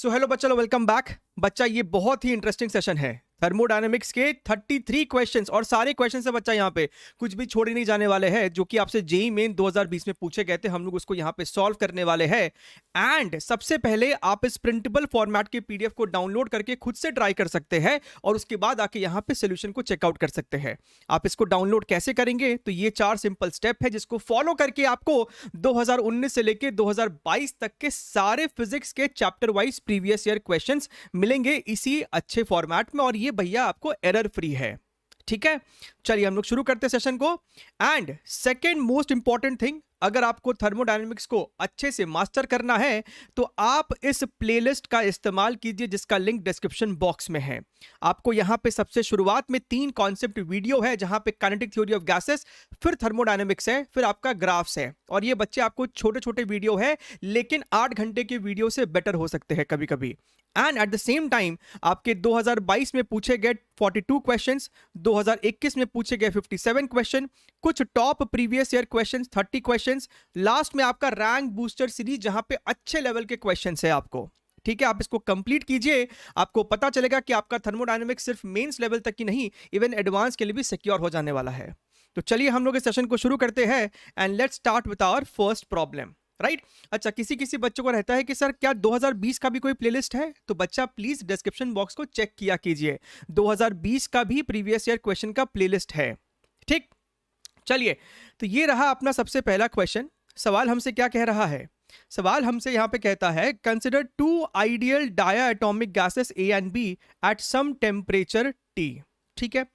So hello बच्चा, welcome back. बच्चा ये बहुत ही इंटरेस्टिंग सेशन है। थर्मोडायनेमिक्स के 33 क्वेश्चंस और सारे क्वेश्चंस है बच्चा, यहाँ पे कुछ भी छोड़े नहीं जाने वाले हैं जो कि आपसे जेई मेन 2020 में पूछे गए थे। हम लोग उसको यहाँ पे सॉल्व करने वाले हैं। एंड सबसे पहले आप इस प्रिंटेबल फॉर्मेट के पीडीएफ को डाउनलोड करके खुद से ट्राई कर सकते हैं और उसके बाद आके यहाँ पे सोल्यूशन को चेकआउट कर सकते हैं। आप इसको डाउनलोड कैसे करेंगे? तो ये 4 सिंपल स्टेप है जिसको फॉलो करके आपको 2019 से लेके 2022 तक के सारे फिजिक्स के chapter wise previous year questions मिलेंगे इसी अच्छे फॉर्मेट में, और ये भैया आपको एरर फ्री है। ठीक है, चलिए हम लोग शुरू करते हैं सेशन को। And second most important thing, अगर आपको थर्मोडायनेमिक्स को अच्छे से मास्टर करना है तो आप इस प्लेलिस्ट का इस्तेमाल कीजिए जिसका लिंक डिस्क्रिप्शन बॉक्स में है। आपको यहां पे सबसे शुरुआत में 3 कॉन्सेप्ट वीडियो है जहां पे काइनेटिक थ्योरी ऑफ गैसेस, फिर थर्मोडायनेमिक्स है, फिर आपका ग्राफ्स है। और ये बच्चे आपको छोटे छोटे वीडियो है लेकिन 8 घंटे के वीडियो से बेटर हो सकते हैं कभी कभी। And eight the same time आपके 2022 में पूछे गए 42 क्वेश्चंस, 2021 में पूछे गए 57 क्वेश्चन, कुछ top previous year questions 30 questions, last में आपका रैंक बूस्टर सीरीज जहां पे अच्छे लेवल के क्वेश्चंस है आपको। ठीक है, आप इसको कंप्लीट कीजिए, आपको पता चलेगा कि आपका थर्मोडायनेमिक्स सिर्फ मेंस लेवल तक ही नहीं, इवन एडवांस के लिए भी सिक्योर हो जाने वाला है। तो चलिए हम लोग इस सेशन को शुरू करते हैं and let's start with our first problem. Right अच्छा, किसी किसी बच्चों को रहता है कि सर क्या 2020 का भी कोई प्लेलिस्ट है? तो बच्चा प्लीज डिस्क्रिप्शन बॉक्स को चेक किया कीजिए, 2020 का भी प्रीवियस ईयर क्वेश्चन का प्लेलिस्ट है। ठीक, चलिए तो ये रहा अपना सबसे पहला क्वेश्चन। सवाल हमसे क्या कह रहा है? सवाल हमसे यहां पे कहता है consider 2 ideal diatomic gases A and B at some temperature T. ठीक है,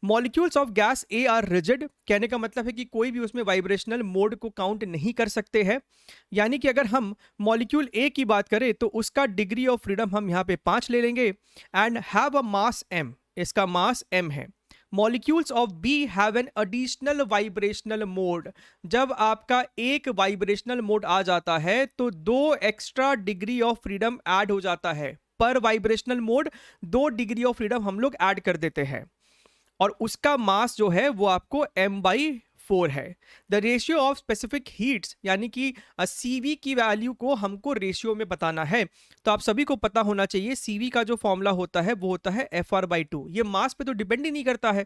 molecules of gas A are rigid, कहने का मतलब है कि कोई भी उसमें वाइब्रेशनल मोड को काउंट नहीं कर सकते हैं। यानी कि अगर हम मॉलिक्यूल ए की बात करें तो उसका डिग्री ऑफ फ्रीडम हम यहाँ पे 5 ले लेंगे and have a mass m, इसका मास m है। Molecules of B have an additional vibrational mode, जब आपका एक वाइब्रेशनल मोड आ जाता है तो 2 extra degree of freedom add हो जाता है। पर vibrational mode 2 degree of freedom हम लोग ऐड कर देते हैं और उसका मास जो है वो आपको m/4 है। The ratio of specific heats, यानी कि CV की वैल्यू को हमको रेशियो में बताना है। तो आप सभी को पता होना चाहिए CV का जो फॉर्मूला होता है वो होता है FR/2। ये मास पे तो डिपेंड ही नहीं करता है,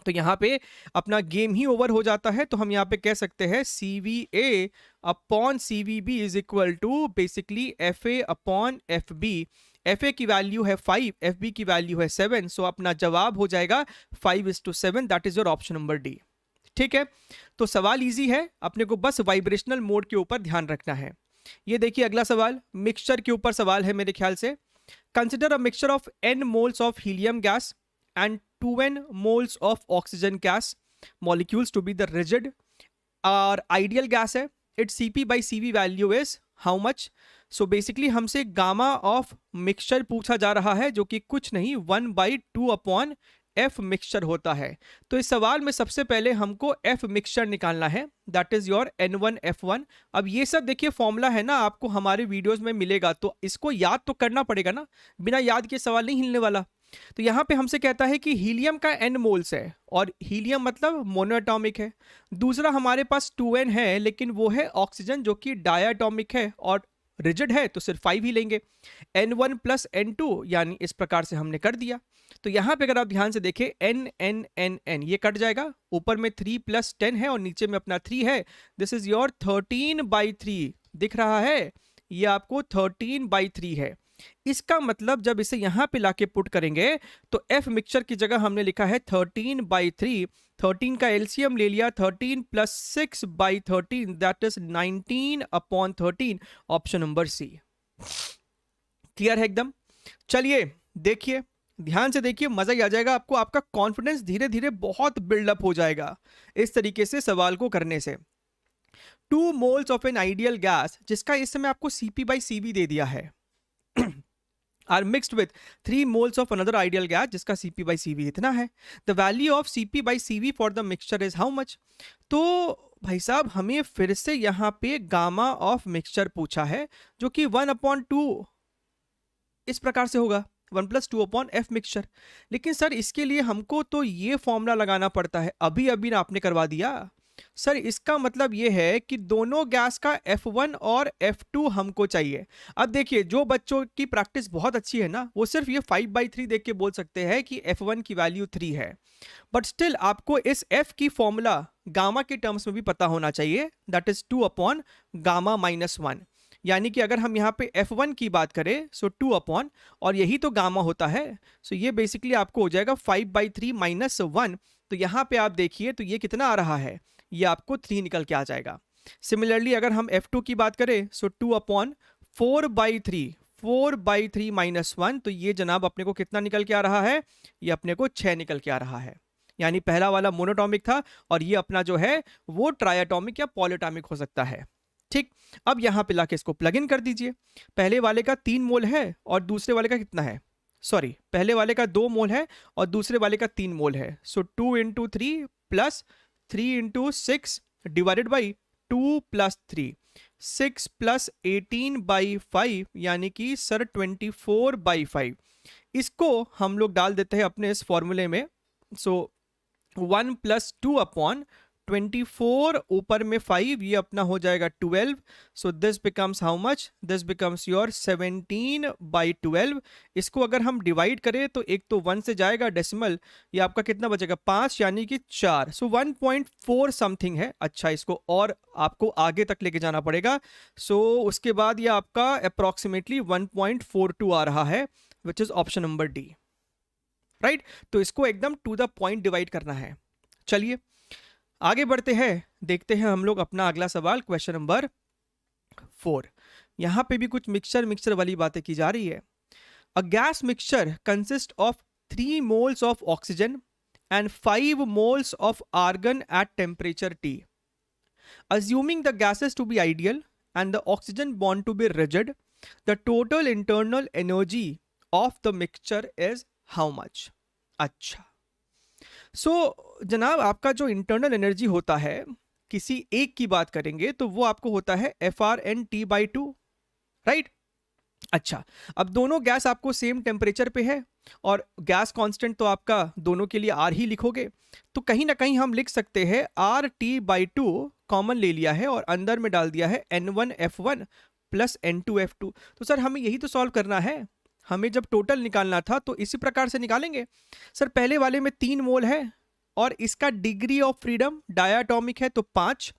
तो यहाँ पे अपना गेम ही ओवर हो जाता है। तो हम यहाँ पे कह सकते हैं CVA upon CVB is equal to basically FA upon FB। FA की वैल्यू है 5, FB की वैल्यू है 7, सो अपना जवाब हो जाएगा 5:7। That is your option number D. ठीक है, तो सवाल इजी है, अपने को बस वाइब्रेशनल मोड के ऊपर ध्यान रखना है। ये देखिए अगला सवाल मिक्सचर के ऊपर सवाल है मेरे ख्याल से। Consider a mixture of n moles of helium gas and 2n moles of oxygen gas, molecules to be the rigid or ideal gas है। its CP/CV value is how much? so basically हमसे gamma of mixture पूछा जा रहा है जो कि कुछ नहीं 1/2 अपॉन F मिक्सचर होता है। तो इस सवाल में सबसे पहले हमको F मिक्सचर निकालना है, दैट इज योर N1F1। अब ये सब देखिए फॉर्मूला है ना, आपको हमारे वीडियोस में मिलेगा, तो इसको याद तो करना पड़ेगा ना, बिना याद के सवाल नहीं हिलने वाला। तो यहाँ पे हमसे कहता है कि हीलियम का n मोल्स है और हीलियम मतलब मोनोएटॉमिक है। दूसरा हमारे पास 2n है लेकिन वो है ऑक्सीजन जो कि डायटोमिक है और रिजिड है, तो सिर्फ 5 ही लेंगे। n1 प्लस n2 यानी इस प्रकार से हमने कर दिया। तो यहाँ पे अगर आप ध्यान से देखें n n n n ये कट जाएगा, ऊपर में 3 + 10 है और नीचे में अपना 3 है। दिस इज योर 13/3 दिख रहा है, ये आपको 13/3 है। इसका मतलब जब इसे यहां पे लाके पुट करेंगे तो F मिक्सचर की जगह हमने लिखा है 13/3। 13 का एलसीएम ले लिया, 13 + 6/13 that is 19/13। Option number C. Clear है एकदम? चलिए देखिए, ध्यान से देखिए, मजा ही आ जाएगा आपको, आपका कॉन्फिडेंस धीरे धीरे बहुत बिल्डअप हो जाएगा इस तरीके से सवाल को करने से। 2 moles of an ideal gas जिसका इस समय आपको CP/CV दे दिया है are mixed with 3 moles of another ideal gas जिसका CP/CV इतना है। The value of CP/CV for the mixture is how much? तो भाई साहब हमें फिर से यहाँ पे गामा ऑफ मिक्सचर पूछा है जो कि 1/2 इस प्रकार से होगा, 1 + 2 अपॉन F मिक्सचर। लेकिन सर इसके लिए हमको तो ये फॉर्मूला लगाना पड़ता है, अभी अभी ना आपने करवा दिया। सर इसका मतलब ये है कि दोनों गैस का F1 और F2 हमको चाहिए। अब देखिए जो बच्चों की प्रैक्टिस बहुत अच्छी है ना, वो सिर्फ ये 5/3 देख के बोल सकते हैं कि F1 की वैल्यू 3 है, बट स्टिल आपको इस F की फॉर्मूला गामा के टर्म्स में भी पता होना चाहिए, that is 2 upon gamma minus 1। यानी कि अगर हम यहाँ पे F1 की बात करें सो 2 अपॉन, और यही तो गामा होता है, सो ये बेसिकली आपको हो जाएगा 5/3 माइनस 1। तो यहाँ पे आप देखिए तो ये कितना आ रहा है, ये आपको 3 निकल के आ जाएगा। सिमिलरली अगर हम F2 की बात करें सो 2 अपॉन 4/3 माइनस 1, तो ये जनाब अपने को कितना निकल के आ रहा है, ये अपने को 6 निकल के आ रहा है। यानी पहला वाला मोनोटॉमिक था और ये अपना जो है वो ट्राइएटॉमिक या पॉलीटॉमिक हो सकता है। ठीक, अब यहां पे लाके इसको प्लग इन कर दीजिए। पहले वाले का 3 मोल है और दूसरे वाले का कितना है, सॉरी पहले वाले का 2 मोल है और दूसरे वाले का 3 मोल है। सो 2 into 3 plus 3 into 6 divided by 2 plus 3, 6 plus 18/5 यानी कि सर 24/5। इसको हम लोग डाल देते हैं अपने इस फॉर्मूले में। सो 1 प्लस 2 अपॉन 24 ऊपर में 5, ये अपना हो जाएगा 12। So this becomes how much, this becomes your 17/12। इसको अगर हम डिवाइड करें तो एक तो 1 से जाएगा डेसिमल, ये आपका कितना बचेगा 5 यानी कि 4। सो 1.4 समथिंग है। अच्छा, इसको और आपको आगे तक लेके जाना पड़ेगा। सो उसके बाद ये आपका अप्रोक्सीमेटली 1.42 आ रहा है, which is option number D, right. तो इसको एकदम टू द पॉइंट डिवाइड करना है। चलिए आगे बढ़ते हैं, देखते हैं हम लोग अपना अगला सवाल, क्वेश्चन नंबर 4। यहां पे भी कुछ मिक्सचर वाली बातें की जा रही है। A gas mixture consist of 3 moles of oxygen and 5 moles of argon at temperature T. Assuming the gases to be ideal and the oxygen bond to be rigid, the total internal energy of the mixture is how much? अच्छा, जनाब आपका जो internal energy होता है, किसी एक की बात करेंगे तो वो आपको होता है FrNT/2, राइट। अच्छा, अब दोनों गैस आपको सेम टेम्परेचर पे है और गैस कांस्टेंट तो आपका दोनों के लिए R ही लिखोगे, तो कहीं ना कहीं हम लिख सकते हैं RT/2 कॉमन ले लिया है और अंदर में डाल दिया है N1F1 प्लस N2F2। तो सर हमें यही तो सॉल्व करना है, हमें जब टोटल निकालना था तो इसी प्रकार से निकालेंगे। सर पहले वाले में 3 मोल है और इसका डिग्री ऑफ फ्रीडम डायाटॉमिक है तो 5,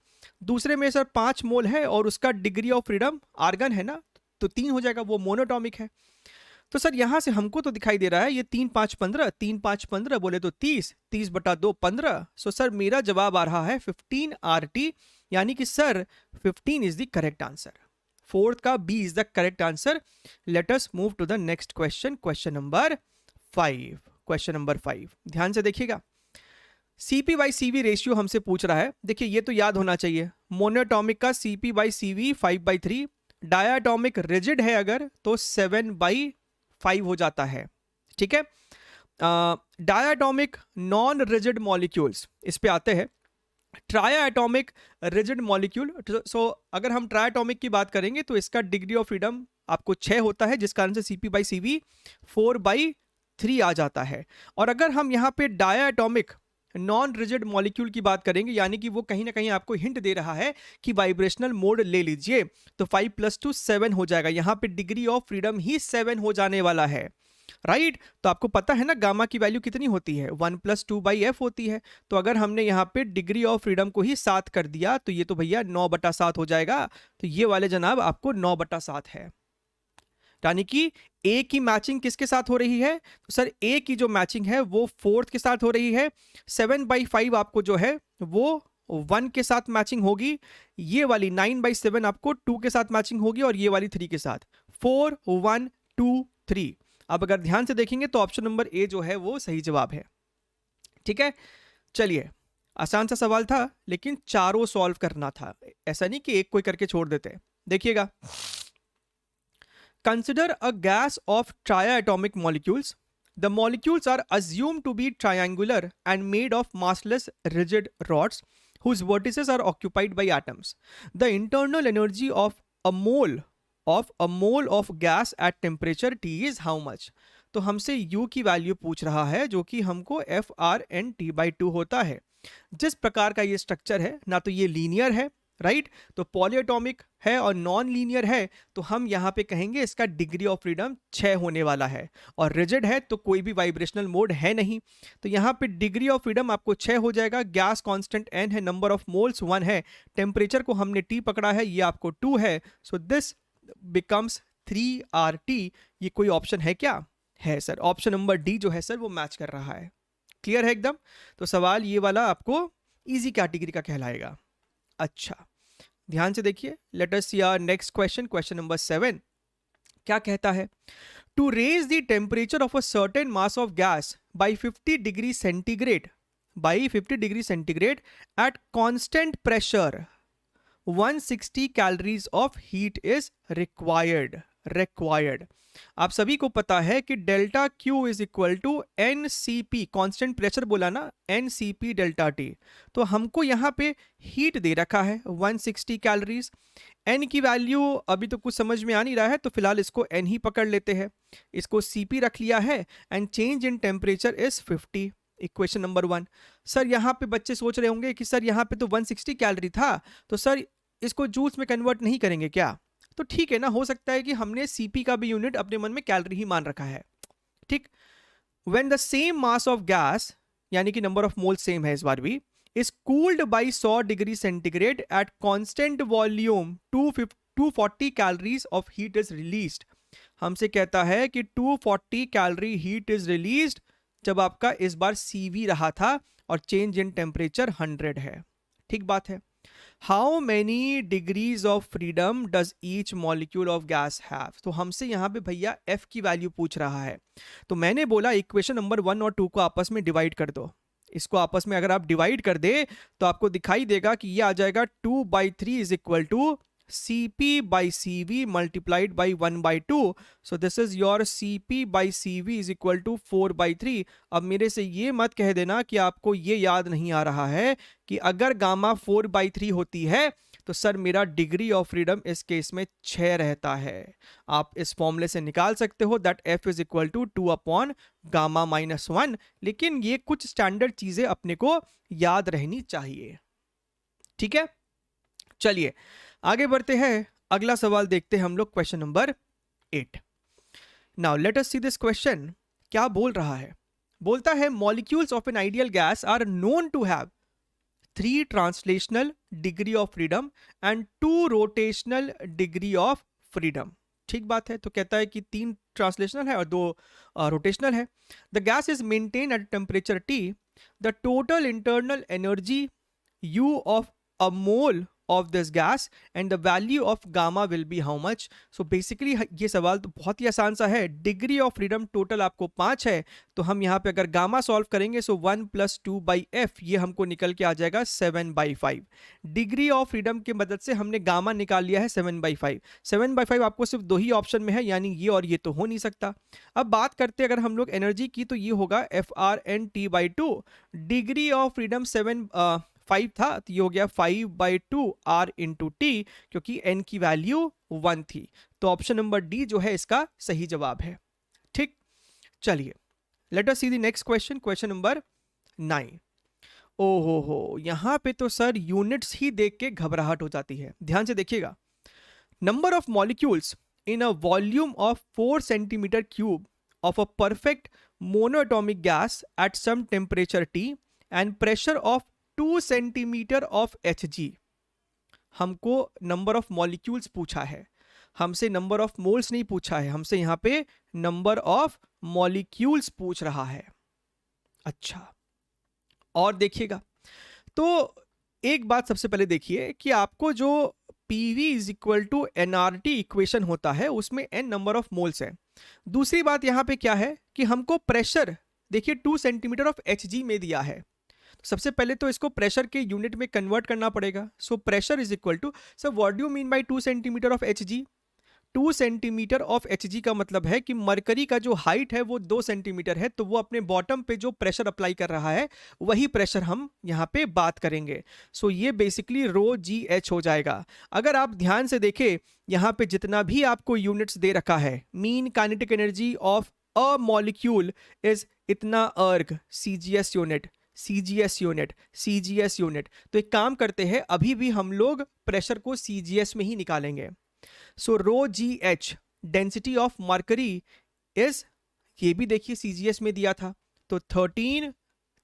दूसरे में सर 5 मोल है और उसका डिग्री ऑफ फ्रीडम आर्गन है ना, तो 3 हो जाएगा, वो मोनोटॉमिक है। तो सर यहां से हमको तो दिखाई दे रहा है ये 3 5 15, 3 5 15 बोले तो 30, 30/2 15। सो सर मेरा जवाब आ रहा है 15 RT, यानी कि sir 15 is the correct answer. Fourth का B is the correct answer. Let us move to the next question, question number 5। Question number 5 ध्यान से देखिएगा। CP/CV रेशियो हमसे पूछ रहा है। देखिए ये तो याद होना चाहिए, मोनोटॉमिक का CP/CV 5/3, डायाटॉमिक रिजिड है अगर तो 7/5 हो जाता है, ठीक है। डायाटॉमिक नॉन रिजिड मॉलिक्यूल्स, इस पे आते हैं। ट्राइएटॉमिक रिजिड मॉलिक्यूल, सो अगर हम ट्राइएटॉमिक की बात करेंगे तो इसका डिग्री ऑफ फ्रीडम आपको 6 होता है, जिस कारण से CP/CV 4/3 आ जाता है। और अगर हम यहाँ पे डायाटॉमिक नॉन रिजिड मॉलिक्यूल की बात करेंगे, यानी कि वो कहीं ना कहीं आपको हिंट दे रहा है कि वाइब्रेशनल मोड ले लीजिए, तो 5 + 2 7 हो जाएगा। यहाँ पे डिग्री ऑफ फ्रीडम ही 7 हो जाने वाला है, राइट। तो आपको पता है ना गामा की वैल्यू कितनी होती है, 1 + 2/f होती है। तो अगर हमने यहाँ पे डिग्री ऑफ फ्रीडम को ही 7 कर दिया तो ये तो भैया 9/7 हो जाएगा। तो ये वाले जनाब आपको 9/7 है, यानी कि ए की मैचिंग किसके साथ हो रही है, तो सर ए की जो मैचिंग है वो 4th के साथ हो रही है। 7/5 आपको जो है वो 1 के साथ मैचिंग होगी, ये वाली 9/7 आपको 2 के साथ मैचिंग होगी और ये वाली 3 के साथ। 4 1 2 3। अब अगर ध्यान से देखेंगे तो ऑप्शन नंबर ए जो है वो सही जवाब है, ठीक है। चलिए आसान सा सवाल था लेकिन चारों सॉल्व करना था, ऐसा नहीं कि एक कोई करके छोड़ देते। देखिएगा, consider a gas of triatomic molecules. The molecules are assumed to be triangular and made of massless rigid rods whose vertices are occupied by atoms. The internal energy of a mole of gas at temperature T is how much? तो हमसे U की value पूछ रहा है जो कि हमको FrNT/2 होता है। जिस प्रकार का ये स्ट्रक्चर है, ना तो ये लीनियर है, राइट, तो पॉलीएटॉमिक है और नॉन लीनियर है, तो हम यहाँ पे कहेंगे इसका डिग्री ऑफ फ्रीडम 6 होने वाला है। और रिजिड है तो कोई भी वाइब्रेशनल मोड है नहीं, तो यहाँ पे डिग्री ऑफ फ्रीडम आपको 6 हो जाएगा। गैस कांस्टेंट n है, नंबर ऑफ मोल्स 1 है, टेम्परेचर को हमने T पकड़ा है, ये आपको 2 है, सो दिस बिकम्स 3RT। ये कोई ऑप्शन है क्या? है सर, ऑप्शन नंबर डी जो है सर वो मैच कर रहा है। क्लियर है एकदम? तो सवाल ये वाला आपको इजी कैटेगरी का कहलाएगा। अच्छा, ध्यान से देखिए, let us see our next question, question number 7। क्या कहता है? To raise the temperature of a certain mass of gas by 50 degree centigrade at constant pressure 160 calories of heat is required. आप सभी को पता है कि delta Q is equal to NCP, constant pressure बोला ना, NCP डेल्टा T। तो हमको यहाँ पे हीट दे रखा है 160 कैलोरीज। N की वैल्यू अभी तो कुछ समझ में आ नहीं रहा है, तो फिलहाल इसको N ही पकड़ लेते हैं, इसको CP रख लिया है, and change in temperature is 50। Equation number 1। Sir यहाँ पे बच्चे सोच रहे होंगे कि सर यहाँ पे तो 160 कैलोरी था, तो सर इसको जूल्स में कन्वर्ट नहीं करेंगे क्या? तो ठीक है ना, हो सकता है कि हमने सीपी का भी यूनिट अपने मन में कैलोरी ही मान रखा है, ठीक। When the same mass of gas, यानी कि नंबर ऑफ मोल सेम है इस बार भी, is cooled by 100 degree centigrade at constant volume 240 calories of heat is released. हमसे कहता है कि 240 कैलोरी हीट इज रिलीज्ड जब आपका इस बार CV रहा था और चेंज इन टेम्परेचर 100 है, ठीक बात है। How many degrees of freedom does each molecule of guys have? तो हमसे यहाँ पे भैया F की वैल्यू पूछ रहा है, तो मैंने बोला इक्वेशन नंबर 1 और 2 को आपस में डिवाइड कर दो। इसको आपस में अगर आप डिवाइड कर दे तो आपको दिखाई देगा कि ये आ जाएगा 2/3 is equal to CP by CV multiplied by 1/2. So this is your CP by CV is equal to 4/3. अब मेरे से ये मत कह देना कि आपको ये याद नहीं आ रहा है कि अगर गामा 4/3 होती है तो सर मेरा डिग्री ऑफ फ्रीडम इस केस में 6 रहता है। आप इस फॉर्मूले से निकाल सकते हो that F is equal to 2/gamma-1, लेकिन ये कुछ स्टैंडर्ड चीजें अपने को याद रहनी चाहिए, ठीक है। चलिए आगे बढ़ते हैं, अगला सवाल देखते हैं हम लोग, question number 8। Now let us see this question. क्या बोल रहा है? बोलता है molecules of an ideal gas are known to have 3 translational degree of freedom and 2 rotational degree of freedom. ठीक बात है, तो कहता है कि 3 ट्रांसलेशनल है और 2 रोटेशनल है। The gas is maintain at temperature T। The total internal energy U of a mole of this gas and the value of gamma will be how much? So basically ये सवाल तो बहुत ही आसान सा है। डिग्री ऑफ फ्रीडम टोटल आपको 5 है, तो हम यहाँ पे अगर गामा सॉल्व करेंगे सो 1 + 2/f ये हमको निकल के आ जाएगा 7/5। डिग्री ऑफ फ्रीडम की मदद से हमने गामा निकाल लिया है 7/5। 7/5 आपको सिर्फ 2 ही ऑप्शन में है, यानी ये और ये तो हो नहीं सकता। अब बात करते अगर हम लोग एनर्जी की, तो ये होगा FRNT/2। डिग्री ऑफ फ्रीडम 5 था, तो ये हो गया 5/2 R into T, क्योंकि N की वैल्यू 1 थी। तो ऑप्शन नंबर डी जो है इसका सही जवाब है, ठीक। चलिए late us see the next question, question number 9। ओहो हो, यहां पे तो सर यूनिट्स ही देख के घबराहट हो जाती है। ध्यान से देखिएगा, number of molecules in a volume of 4 centimetre cube of a perfect monoatomic gas at some temperature T and pressure of 2 centimetre of Hg। हमको नंबर ऑफ मॉलिक्यूल्स पूछा है, हमसे नंबर ऑफ मोल्स नहीं पूछा है, हमसे यहां पे नंबर ऑफ मॉलिक्यूल्स पूछ रहा है। अच्छा, और देखिएगा, तो एक बात सबसे पहले देखिए कि आपको जो PV is equal to NRT equation होता है उसमें N नंबर ऑफ मोल्स है। दूसरी बात यहां पे क्या है कि हमको प्रेशर देखिए 2 सेंटीमीटर ऑफ Hg में दिया है। सबसे पहले तो इसको प्रेशर के यूनिट में कन्वर्ट करना पड़ेगा। So pressure is equal to, sir what do you mean by 2 centimetre of Hg? 2 centimetre of Hg का मतलब है कि मरकरी का जो हाइट है वो 2 सेंटीमीटर है, तो वो अपने बॉटम पे जो प्रेशर अप्लाई कर रहा है वही प्रेशर हम यहाँ पे बात करेंगे। सो ये बेसिकली ρgh हो जाएगा। अगर आप ध्यान से देखें, यहाँ पे जितना भी आपको यूनिट्स दे रखा है, mean kinetic energy of a molecule is इतना अर्ग CGS unit, CGS unit, CGS unit. तो एक काम करते हैं, अभी भी हम लोग प्रेशर को CGS में ही निकालेंगे। So rho g h density of mercury is, ये भी देखिए CGS में दिया था, तो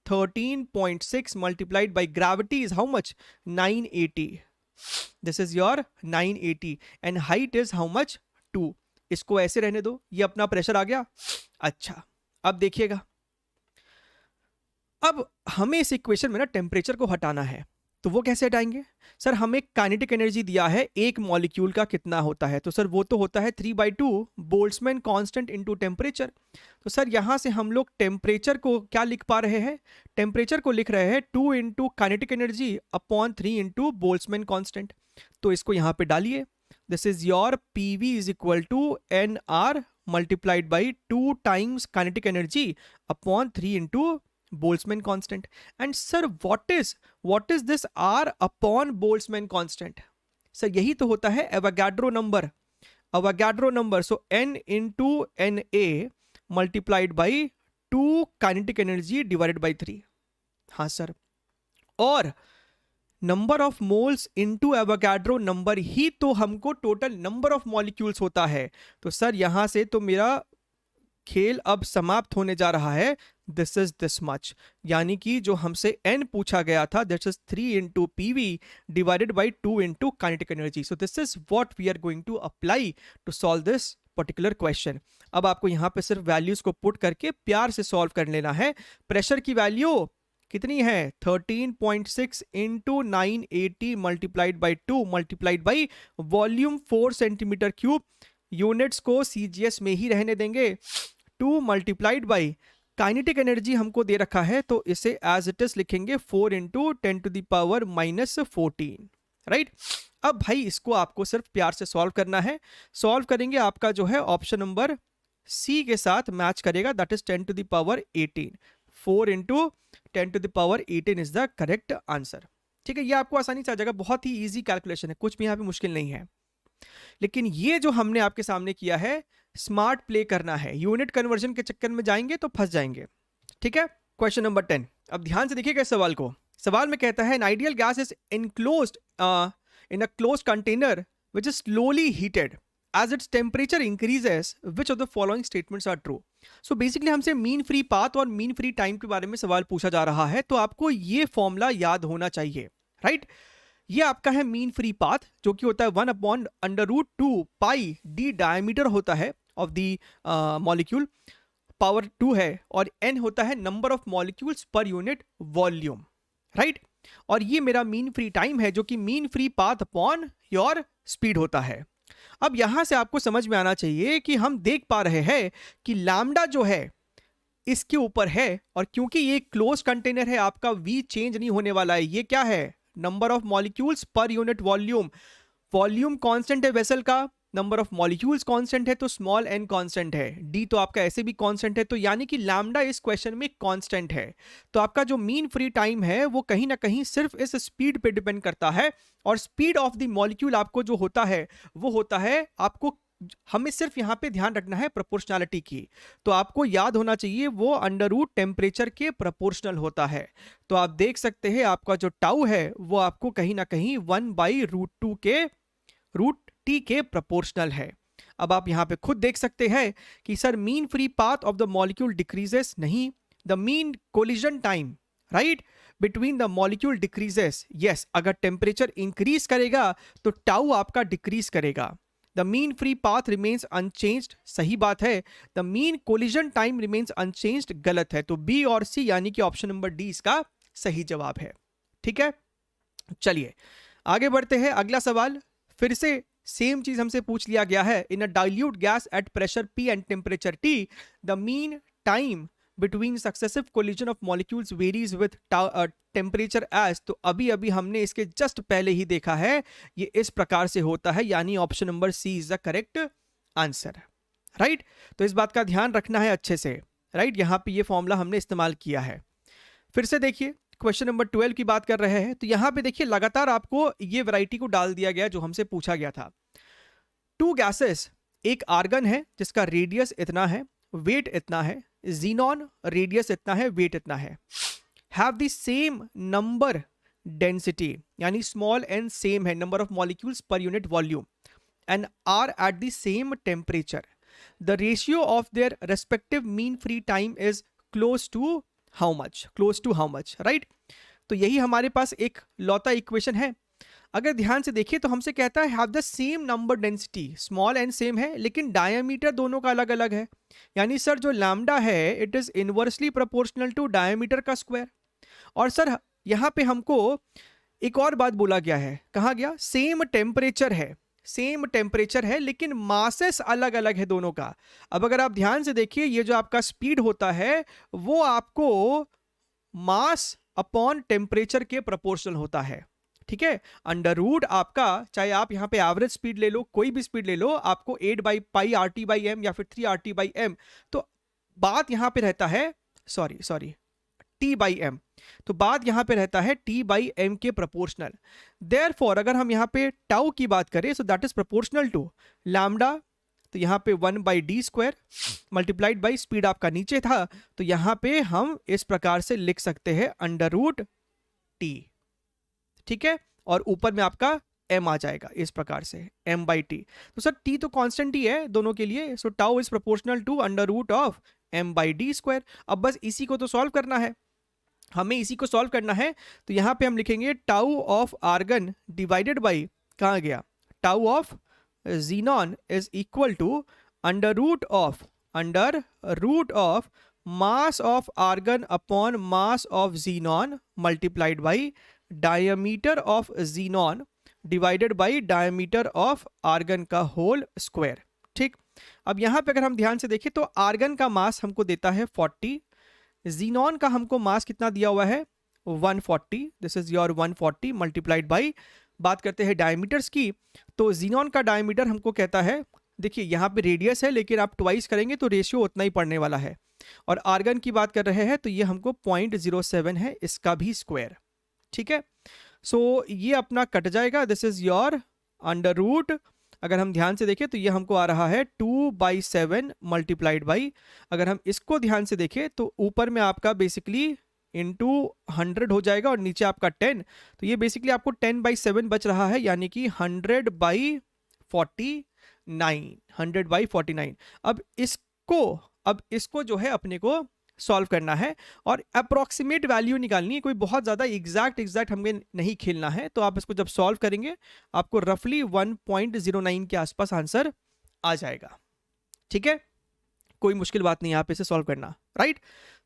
13.6 multiplied by gravity is how much, 980। This is your 980 and height is how much, 2। इसको ऐसे रहने दो, ये अपना प्रेशर आ गया। अच्छा, अब देखिएगा, अब हमें इस इक्वेशन में ना टेम्परेचर को हटाना है, तो वो कैसे हटाएंगे? सर हमें काइनेटिक एनर्जी दिया है एक मॉलिक्यूल का कितना होता है, तो सर वो तो होता है 3/2 बोल्ट्जमैन कांस्टेंट इनटू टेम्परेचर। तो सर यहां से हम लोग टेम्परेचर को क्या लिख पा रहे हैं? टेम्परेचर को लिख रहे हैं 2 into kinetic energy upon 3 into Boltzmann constant. तो इसको यहां पे डालिए, this is your PV is equal to NR multiplied by 2 times kinetic energy upon 3 into Boltzmann constant. And sir, what is this R upon Boltzmann constant? Sir यही तो होता है Avogadro number, Avogadro number. So N into NA multiplied by 2 kinetic energy divided by 3। हाँ sir, और number of moles into Avogadro number ही तो हमको total number of molecules होता है। तो सर यहां से तो मेरा खेल अब समाप्त होने जा रहा है। दिस इज दिस मच, यानी कि जो हमसे n पूछा गया था, this is 3 into PV divided by 2 into kinetic energy. So this is what we are going to apply to solve this particular question. अब आपको यहां पे सिर्फ वैल्यूज को पुट करके प्यार से सॉल्व कर लेना है। प्रेशर की वैल्यू कितनी है? 13.6 into 980 multiplied by 2 multiplied by volume 4 centimetre cube. Units को CGS में ही रहने देंगे। 2 मल्टीप्लाइड बाई काइनेटिक एनर्जी हमको दे रखा है, तो इसे एज इट इज लिखेंगे 4 into 10 to the power -14, right. अब भाई इसको आपको सिर्फ प्यार से सॉल्व करना है। सॉल्व करेंगे, आपका जो है ऑप्शन नंबर C के साथ मैच करेगा, that is 10 to the power 18। 4 into 10 to the power 18 is the correct answer. ठीक है, ये आपको आसानी से आ जाएगा, बहुत ही ईजी कैलकुलेशन है, कुछ भी यहाँ पे मुश्किल नहीं है। लेकिन ये जो हमने आपके सामने किया है, स्मार्ट प्ले करना है, यूनिट कन्वर्जन के चक्कर में जाएंगे तो फंस जाएंगे। ठीक है, क्वेश्चन नंबर 10। अब ध्यान से देखिएगा इस सवाल को। सवाल में कहता है, N ideal gas is enclosed in a closed container which is slowly heated as its temperature increases, which of the following statements are true? So basically हमसे मीन फ्री पाथ और मीन फ्री टाइम के बारे में सवाल पूछा जा रहा है, तो आपको ये फॉर्मूला याद होना चाहिए, राइट। ये आपका है मीन फ्री पाथ, जो कि होता है 1/√2 पाई d डायमीटर होता है ऑफ द मॉलिक्यूल, पावर 2 है, और n होता है number of molecules per unit volume, right. और ये मेरा मीन फ्री टाइम है, जो कि mean free path upon your speed होता है। अब यहां से आपको समझ में आना चाहिए कि हम देख पा रहे हैं कि लैम्डा जो है इसके ऊपर है, और क्योंकि ये क्लोज कंटेनर है, आपका V चेंज नहीं होने वाला है। ये क्या है? Number of molecules per unit volume. Volume constant है वेसल का, नंबर ऑफ मॉलिक्यूल्स कांस्टेंट है, तो स्मॉल n कांस्टेंट है, d तो आपका ऐसे भी कांस्टेंट है, तो यानी कि लैम्डा इस क्वेश्चन में कांस्टेंट है। तो आपका जो मीन फ्री टाइम है वो कहीं ना कहीं सिर्फ इस स्पीड पे डिपेंड करता है, और स्पीड ऑफ द मॉलिक्यूल आपको जो होता है वो होता है, आपको हमें सिर्फ यहां पे ध्यान रखना है प्रोपोर्शनैलिटी की, तो आपको याद होना चाहिए वो अंडर रूट टेम्परेचर के प्रोपोर्शनल होता है। तो आप देख सकते हैं आपका जो टाउ है वो आपको कहीं ना कहीं 1/√2 के √T के प्रोपोर्शनल है। अब आप यहां पे खुद देख सकते हैं कि sir mean free path of the molecule decreases, नहीं, the mean collision time right between the molecule decreases. Yes, अगर टेम्परेचर इंक्रीज करेगा तो टाउ आपका डिक्रीज करेगा। The mean free path remains unchanged, सही बात है। The mean collision time remains unchanged, गलत है। तो बी और सी यानी कि ऑप्शन नंबर डी इसका सही जवाब है। ठीक है, चलिए आगे बढ़ते हैं। अगला सवाल फिर से सेम चीज हमसे पूछ लिया गया है। In a dilute gas at pressure P and temperature T, the mean time between successive collision of molecules varies with temperature as. तो अभी अभी हमने इसके जस्ट पहले ही देखा है, ये इस प्रकार से होता है, यानी option number C is the correct answer, right. तो इस बात का ध्यान रखना है अच्छे से, राइट। यहां पे ये फॉर्मूला हमने इस्तेमाल किया है। फिर से देखिए क्वेश्चन नंबर 12 की बात कर रहे हैं, तो यहां पे देखिए लगातार आपको ये वैरायटी को डाल दिया गया जो हमसे पूछा गया था। 2 गैसेस, एक आर्गन है जिसका रेडियस इतना है, वेट इतना है, जीनॉन रेडियस इतना है, वेट इतना है। Have the same number density, यानी स्मॉल एन सेम है, number of molecules per unit volume, and are at the same temperature, the ratio of their respective mean free time is close to how much, close to how much, right. तो यही हमारे पास एक लौता equation है। अगर ध्यान से देखिए तो हमसे कहता है have the same number density, small n same है लेकिन डायमीटर दोनों का अलग अलग है, यानी सर जो लैम्डा है it is inversely proportional to diameter का स्क्वायर। और सर यहाँ पे हमको एक और बात बोला गया है, कहा गया सेम टेम्परेचर है, सेम टेम्परेचर है लेकिन मासेस अलग अलग है दोनों का। अब अगर आप ध्यान से देखिए ये जो आपका स्पीड होता है वो आपको मास अपॉन टेम्परेचर के प्रोपोर्शनल होता है, ठीक है। अंडर रूट आपका, चाहे आप यहाँ पे एवरेज स्पीड ले लो, कोई भी स्पीड ले लो, आपको 8/पाई RT बाई एम या फिर 3 RT बाई एम, तो बात यहाँ पे रहता है सॉरी T बाई एम, तो बात यहाँ पे रहता है T बाई एम के प्रोपोर्शनल। देयरफॉर अगर हम यहाँ पे टाउ की बात करें so that is proportional to lambda, तो यहाँ पे 1/d² मल्टीप्लाइड बाई स्पीड आपका नीचे था, तो यहाँ पे हम इस प्रकार से लिख सकते हैं अंडर रूट T, ठीक है, और ऊपर में आपका m आ जाएगा इस प्रकार से m/t। तो सर t तो कांस्टेंट ही है दोनों के लिए, so tau is proportional to under root of m/d²। अब बस इसी को तो सॉल्व करना है, हमें इसी को सॉल्व करना है। तो यहाँ पे हम लिखेंगे tau of argon divided by, कहाँ गया, tau of xenon is equal to under root of mass of argon upon mass of xenon multiplied by diameter of xenon divided by diameter of argon का whole square, ठीक। अब यहाँ पे अगर हम ध्यान से देखें तो आर्गन का मास हमको देता है 40, जीनॉन का हमको मास कितना दिया हुआ है 140, this is your 140 multiplied by, बात करते हैं डायमीटर्स की, तो जीनॉन का डायमीटर हमको कहता है, देखिए यहाँ पे रेडियस है लेकिन आप ट्वाइस करेंगे तो रेशियो उतना ही पड़ने वाला है, और आर्गन की बात कर रहे हैं तो ये हमको 0.07 है, इसका भी स्क्वायर, ठीक है। सो ये अपना कट जाएगा, this is your under root, अगर हम ध्यान से देखें तो ये हमको आ रहा है 2/7 मल्टीप्लाइड बाई, अगर हम इसको ध्यान से देखें तो ऊपर में आपका बेसिकली इंटू 100 हो जाएगा और नीचे आपका 10, तो ये बेसिकली आपको 10/7 बच रहा है, यानी कि 100/49। अब इसको जो है अपने को सॉल्व करना है और अप्रोक्सीमेट वैल्यू निकालनी है, कोई बहुत ज़्यादा एग्जैक्ट हमें नहीं खेलना है। तो आप इसको जब सॉल्व करेंगे आपको रफली 1.09 के आसपास आंसर आ जाएगा, ठीक है, कोई मुश्किल बात नहीं है आप इसे सॉल्व करना, राइट।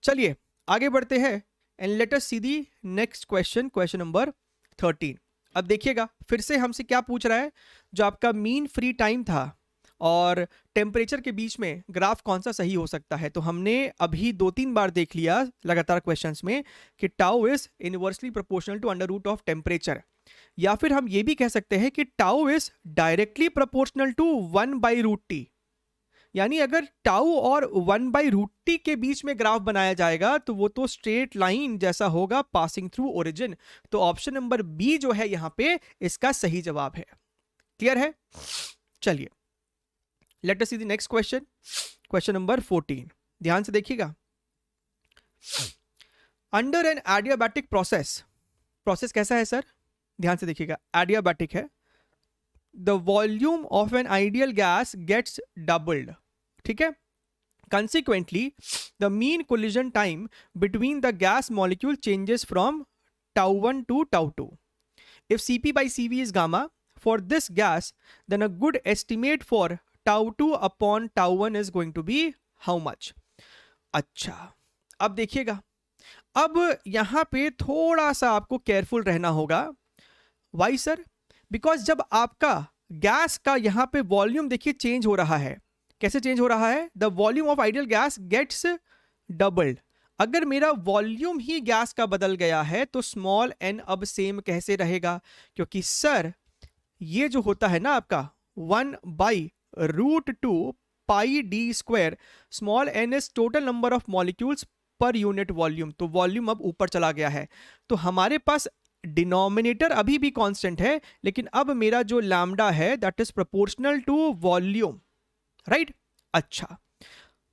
चलिए आगे बढ़ते हैं and let us see the next question, question number 13। अब देखिएगा फिर से हमसे क्या पूछ रहा है, जो आपका मीन फ्री टाइम था और टेम्परेचर के बीच में ग्राफ कौन सा सही हो सकता है। तो हमने अभी 2-3 बार देख लिया लगातार क्वेश्चंस में कि tau is inversely proportional to under root of temperature, या फिर हम ये भी कह सकते हैं कि tau is directly proportional to 1/√t, यानी अगर टाउ और 1/√t के बीच में ग्राफ बनाया जाएगा तो वो तो स्ट्रेट लाइन जैसा होगा पासिंग थ्रू ओरिजिन। तो ऑप्शन नंबर बी जो है यहां पे इसका सही जवाब है। क्लियर है? चलिए late us see the next question, question number 14। ध्यान से देखिएगा, अंडर एन एडियाबैटिक प्रोसेस कैसा है सर? ध्यान से देखिएगा, एडियाबैटिक है, the volume of an ideal gas gets doubled, ठीक है। Consequently, the mean collision time between the gas molecule changes from τ1 to τ2. If Cp by Cv is gamma for this gas, then a good estimate for τ2 upon τ1 is going to be how much? अच्छा, अब देखिएगा, अब यहां पे थोड़ा सा आपको careful रहना होगा। Why sir? बिकॉज जब आपका गैस का यहां पे वॉल्यूम देखिए चेंज हो रहा है, कैसे चेंज हो रहा है? The volume of ideal gas gets doubled. अगर मेरा वॉल्यूम ही गैस का बदल गया है तो स्मॉल एन अब सेम कैसे रहेगा? क्योंकि सर ये जो होता है ना आपका 1/√2 pi d², small n is total number of molecules per unit volume, तो वॉल्यूम अब ऊपर चला गया है, तो हमारे पास डिनोमिनेटर अभी भी कांस्टेंट है, लेकिन अब मेरा जो लैम्डा है that is proportional to volume, right. अच्छा,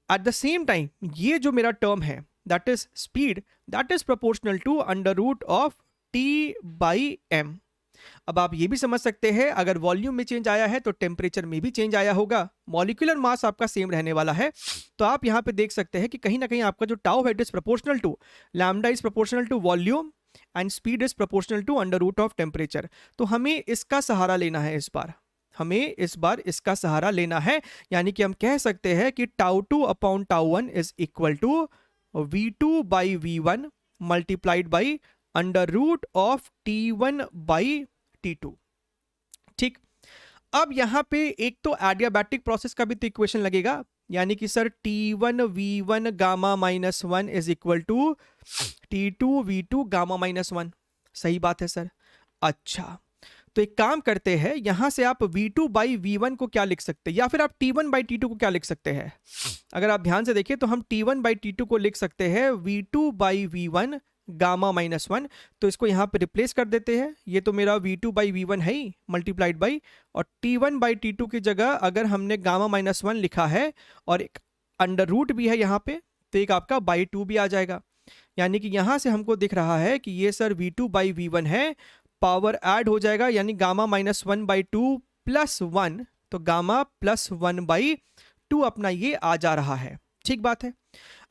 एट द सेम टाइम ये जो मेरा टर्म है that is speed, that is proportional to under root of T by m. अब आप ये भी समझ सकते हैं अगर वॉल्यूम में चेंज आया है तो टेम्परेचर में भी चेंज आया होगा, मॉलिक्यूलर मास आपका सेम रहने वाला है। तो आप यहां पे देख सकते हैं कि कहीं ना कहीं आपका जो टाउ है it is proportional to lambda is proportional to volume and speed is proportional to under root of temperature. तो हमें इसका सहारा लेना है, इस बार इसका सहारा लेना है, यानी कि हम कह सकते हैं कि tau two upon tau one is equal to v2 by v1 multiplied by under root of t1 by t2। ठीक, अब यहां पे एक तो एडियाबैटिक प्रोसेस का भी तो इक्वेशन लगेगा, यानी कि sir t1 v1 gamma minus 1 is equal to t2 v2 gamma minus 1। सही बात है सर। अच्छा, तो एक काम करते हैं, यहां से आप v2 बाई v1 को क्या लिख सकते हैं, या फिर आप t1 बाई t2 को क्या लिख सकते हैं। अगर आप ध्यान से देखें तो हम t1 बाई t2 को लिख सकते हैं v2 by v1 gamma minus 1। तो इसको यहां पे रिप्लेस कर देते हैं, ये तो मेरा v2 बाई v1 है ही मल्टीप्लाइड बाई, और t1 बाई t2 की जगह अगर हमने गामा माइनस 1 लिखा है और एक अंडर रूट भी है यहाँ पे, तो एक आपका बाई 2 भी आ जाएगा। यानी कि यहां से हमको दिख रहा है कि ये सर v2 बाई v1 है, पावर ऐड हो जाएगा, यानी गामा माइनस 1 बाई 2 प्लस 1, तो गामा प्लस 1 बाई 2 अपना ये आ जा रहा है। ठीक बात है।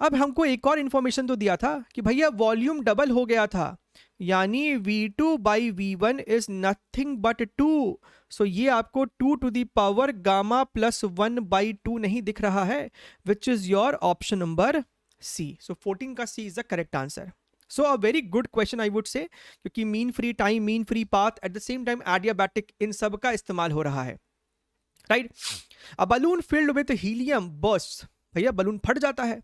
अब हमको एक और इंफॉर्मेशन तो दिया था कि भैया वॉल्यूम डबल हो गया था, यानी v2 by v1 is nothing but 2। So ये आपको 2 to the power gamma plus 1 by 2 नहीं दिख रहा है, which is your option number C. So 14 का C is the correct answer. So a very good question I would say, क्योंकि mean free time, mean free path, at the same time adiabatic, इन सब का इस्तेमाल हो रहा है, right. A balloon field with helium burst, भैया balloon फट जाता है।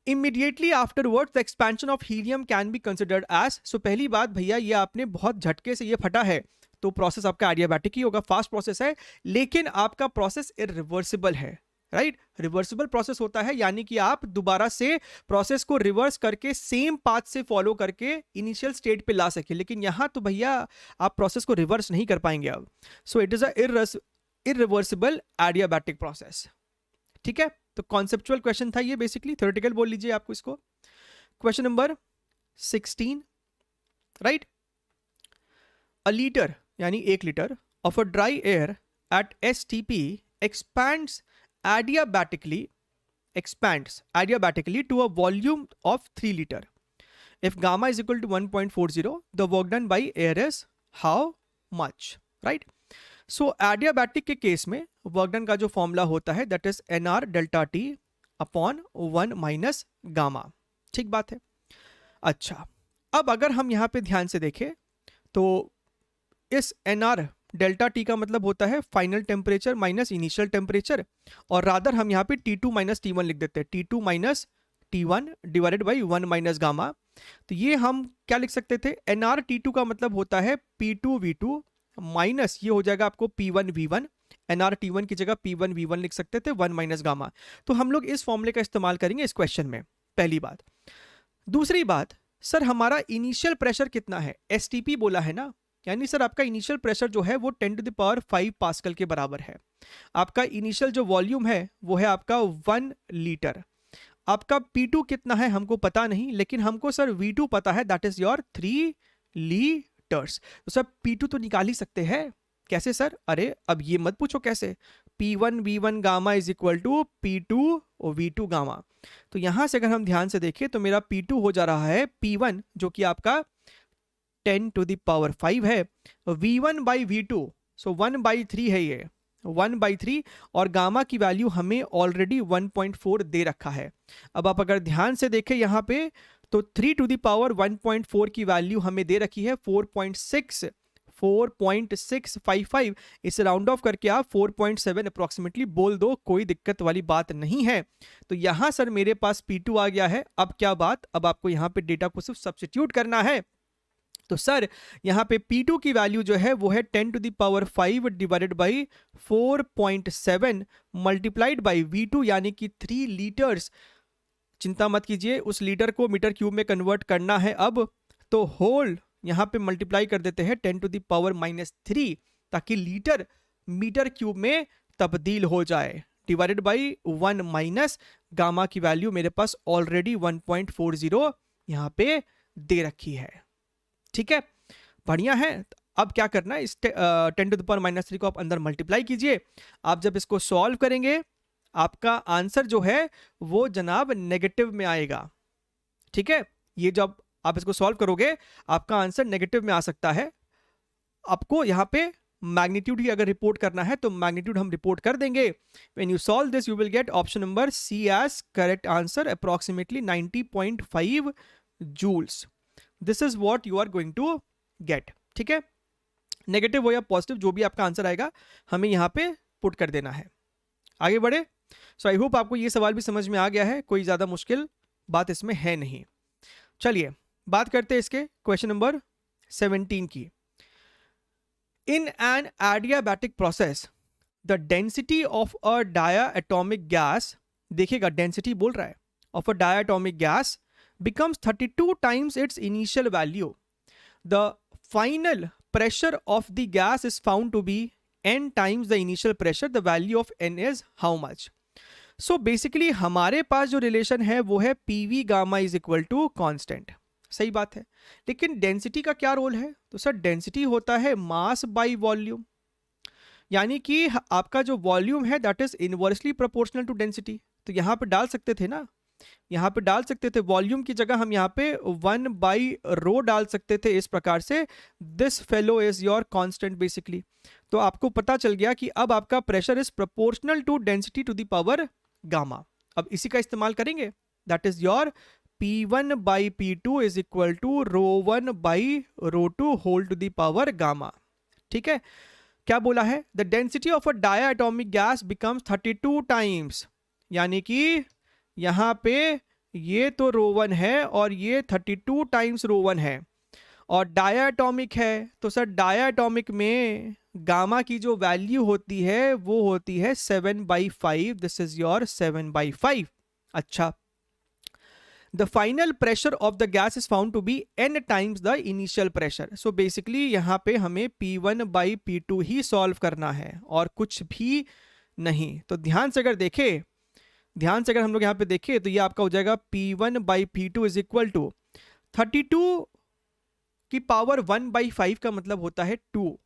Immediately afterwards the expansion of helium can be considered as. So पहली बात भैया, ये आपने बहुत झटके से ये फटा है, तो प्रोसेस आपका एडियाबैटिक ही होगा, फास्ट प्रोसेस है, लेकिन आपका प्रोसेस इरिवर्सिबल है, राइट। रिवर्सिबल प्रोसेस होता है, यानी कि आप दोबारा से प्रोसेस को रिवर्स करके सेम पाथ से फॉलो करके इनिशियल स्टेट पे ला सके, लेकिन यहां तो भैया आप प्रोसेस को रिवर्स नहीं कर पाएंगे अब। So it is a irreversible adiabatic process. ठीक है, तो कॉन्सेप्चुअल क्वेश्चन था ये, बेसिकली थ्योरेटिकल बोल लीजिए आपको इसको। Question number 16, right. अ लीटर यानी 1 litre of a dry air at STP expands adiabatically to a volume of 3 liter. If gamma is equal to 1.40, the work done by air is how much, right? So adiabatic के case में work done का जो formula होता है that is NR delta T upon 1 minus gamma. ठीक बात है। अच्छा, अब अगर हम यहाँ पे ध्यान से देखें तो इस NR डेल्टा T का मतलब होता है final temperature minus initial temperature, और रादर हम यहाँ पे T2 माइनस T1 लिख देते हैं, T2 minus T1 divided by 1 minus gamma. तो ये हम क्या लिख सकते थे, NR T2 का मतलब होता है P2 V2 माइनस ये हो जाएगा आपको P1 V1, NR T1 की जगह P1 V1 लिख सकते थे 1 माइनस गामा। तो हम लोग इस फॉर्मूले का इस्तेमाल करेंगे इस क्वेश्चन में, पहली बात। दूसरी बात, सर हमारा इनिशियल प्रेशर कितना है, STP बोला है ना, यानी सर आपका इनिशियल प्रेशर जो है वो 10 टू द पावर 5 पास्कल के बराबर है। आपका इनिशियल जो वॉल्यूम है वो है आपका 1 लीटर। आपका P2 कितना है हमको पता नहीं, लेकिन हमको सर V2 पता है, दैट इज योर 3 लीटर्स। तो सर P2 तो निकाल ही सकते हैं। कैसे सर? अरे अब ये मत पूछो कैसे, P1 V1 gamma is equal to P2 और V2 गामा। तो यहां से अगर हम ध्यान से देखें तो मेरा P2 हो जा रहा है P1 जो कि आपका 10 टू द पावर 5 है, V1 बाई V2 सो 1/3 है, ये 1/3, और गामा की वैल्यू हमें ऑलरेडी 1.4 दे रखा है। अब आप अगर ध्यान से देखें यहाँ पे तो 3 टू द पावर 1.4 की वैल्यू हमें दे रखी है 4.655। इसे राउंड ऑफ करके आप 4.7 अप्रोक्सीमेटली बोल दो, कोई दिक्कत वाली बात नहीं है। तो यहां सर मेरे पास P2 आ गया है। अब क्या बात, अब आपको यहां पे डेटा को सिर्फ सब्स्टिट्यूट करना है। तो सर यहाँ पे P2 की वैल्यू जो है वो है 10 to the power 5 divided by 4.7 multiplied by V2 यानी कि 3 लीटर्स। चिंता मत कीजिए, उस लीटर को मीटर क्यूब में कन्वर्ट करना है अब, तो होल यहाँ पे मल्टीप्लाई कर देते हैं 10 टू द पावर -3 ताकि लीटर मीटर क्यूब में तब्दील हो जाए। डिवाइडेड बाई 1 माइनस गामा की वैल्यू मेरे पास ऑलरेडी 1.40 यहाँ पे दे रखी है। ठीक है, बढ़िया है। अब क्या करना है, इस 10⁻³ को आप अंदर मल्टीप्लाई कीजिए। आप जब इसको सॉल्व करेंगे आपका आंसर जो है वो जनाब नेगेटिव में आएगा। ठीक है, ये जब आप इसको सॉल्व करोगे आपका आंसर नेगेटिव में आ सकता है। आपको यहाँ पे मैग्नीट्यूड ही अगर रिपोर्ट करना है तो मैग्नीट्यूड हम रिपोर्ट कर देंगे। When you solve this you will get option number C as correct answer, approximately 90.5 joules. This is what you are going to get. ठीक है, नेगेटिव हो या पॉजिटिव जो भी आपका आंसर आएगा हमें यहाँ पे पुट कर देना है। आगे बढ़े। सो आई होप आपको ये सवाल भी समझ में आ गया है, कोई ज्यादा मुश्किल बात इसमें है नहीं। चलिए बात करते हैं इसके क्वेश्चन नंबर 17 की। In an adiabatic process the density of a diatomic gas, देखिएगा डेंसिटी बोल रहा है, of a diatomic gas becomes 32 times its initial value. The final pressure of the gas is found to be n times the initial pressure. The value of n is how much? So basically हमारे पास जो relation है वो है PV gamma is equal to constant. सही बात है, लेकिन density का क्या रोल है? तो सर डेंसिटी होता है मास बाई वॉल्यूम, यानी कि आपका जो वॉल्यूम है that is inversely proportional to density. तो यहाँ पे डाल सकते थे ना, यहाँ पे डाल सकते थे वॉल्यूम की जगह हम यहाँ पे 1/ρ डाल सकते थे इस प्रकार से। This fellow is your constant basically. तो आपको पता चल गया कि अब आपका pressure is proportional to density to the power gamma. अब इसी का इस्तेमाल करेंगे, that is your P1/P2 is equal to ρ1/ρ2 whole to the power gamma. ठीक है, क्या बोला है? The density of a diatomic gas becomes 32 times, यानी कि यहाँ पे ये तो ρ1 है और ये 32 टाइम्स ρ1 है, और डायाटॉमिक है तो सर डायाटॉमिक में गामा की जो वैल्यू होती है वो होती है 7/5। This is your 7/5। अच्छा, the final pressure of the gas is found to be n times the initial pressure. So basically यहाँ पे हमें P1/P2 ही सॉल्व करना है और कुछ भी नहीं। तो ध्यान से अगर देखें, ध्यान से अगर हम लोग यहाँ पे देखें तो ये आपका हो जाएगा P1/P2 इज इक्वल टू 32 की पावर 1/5 का मतलब होता है 2,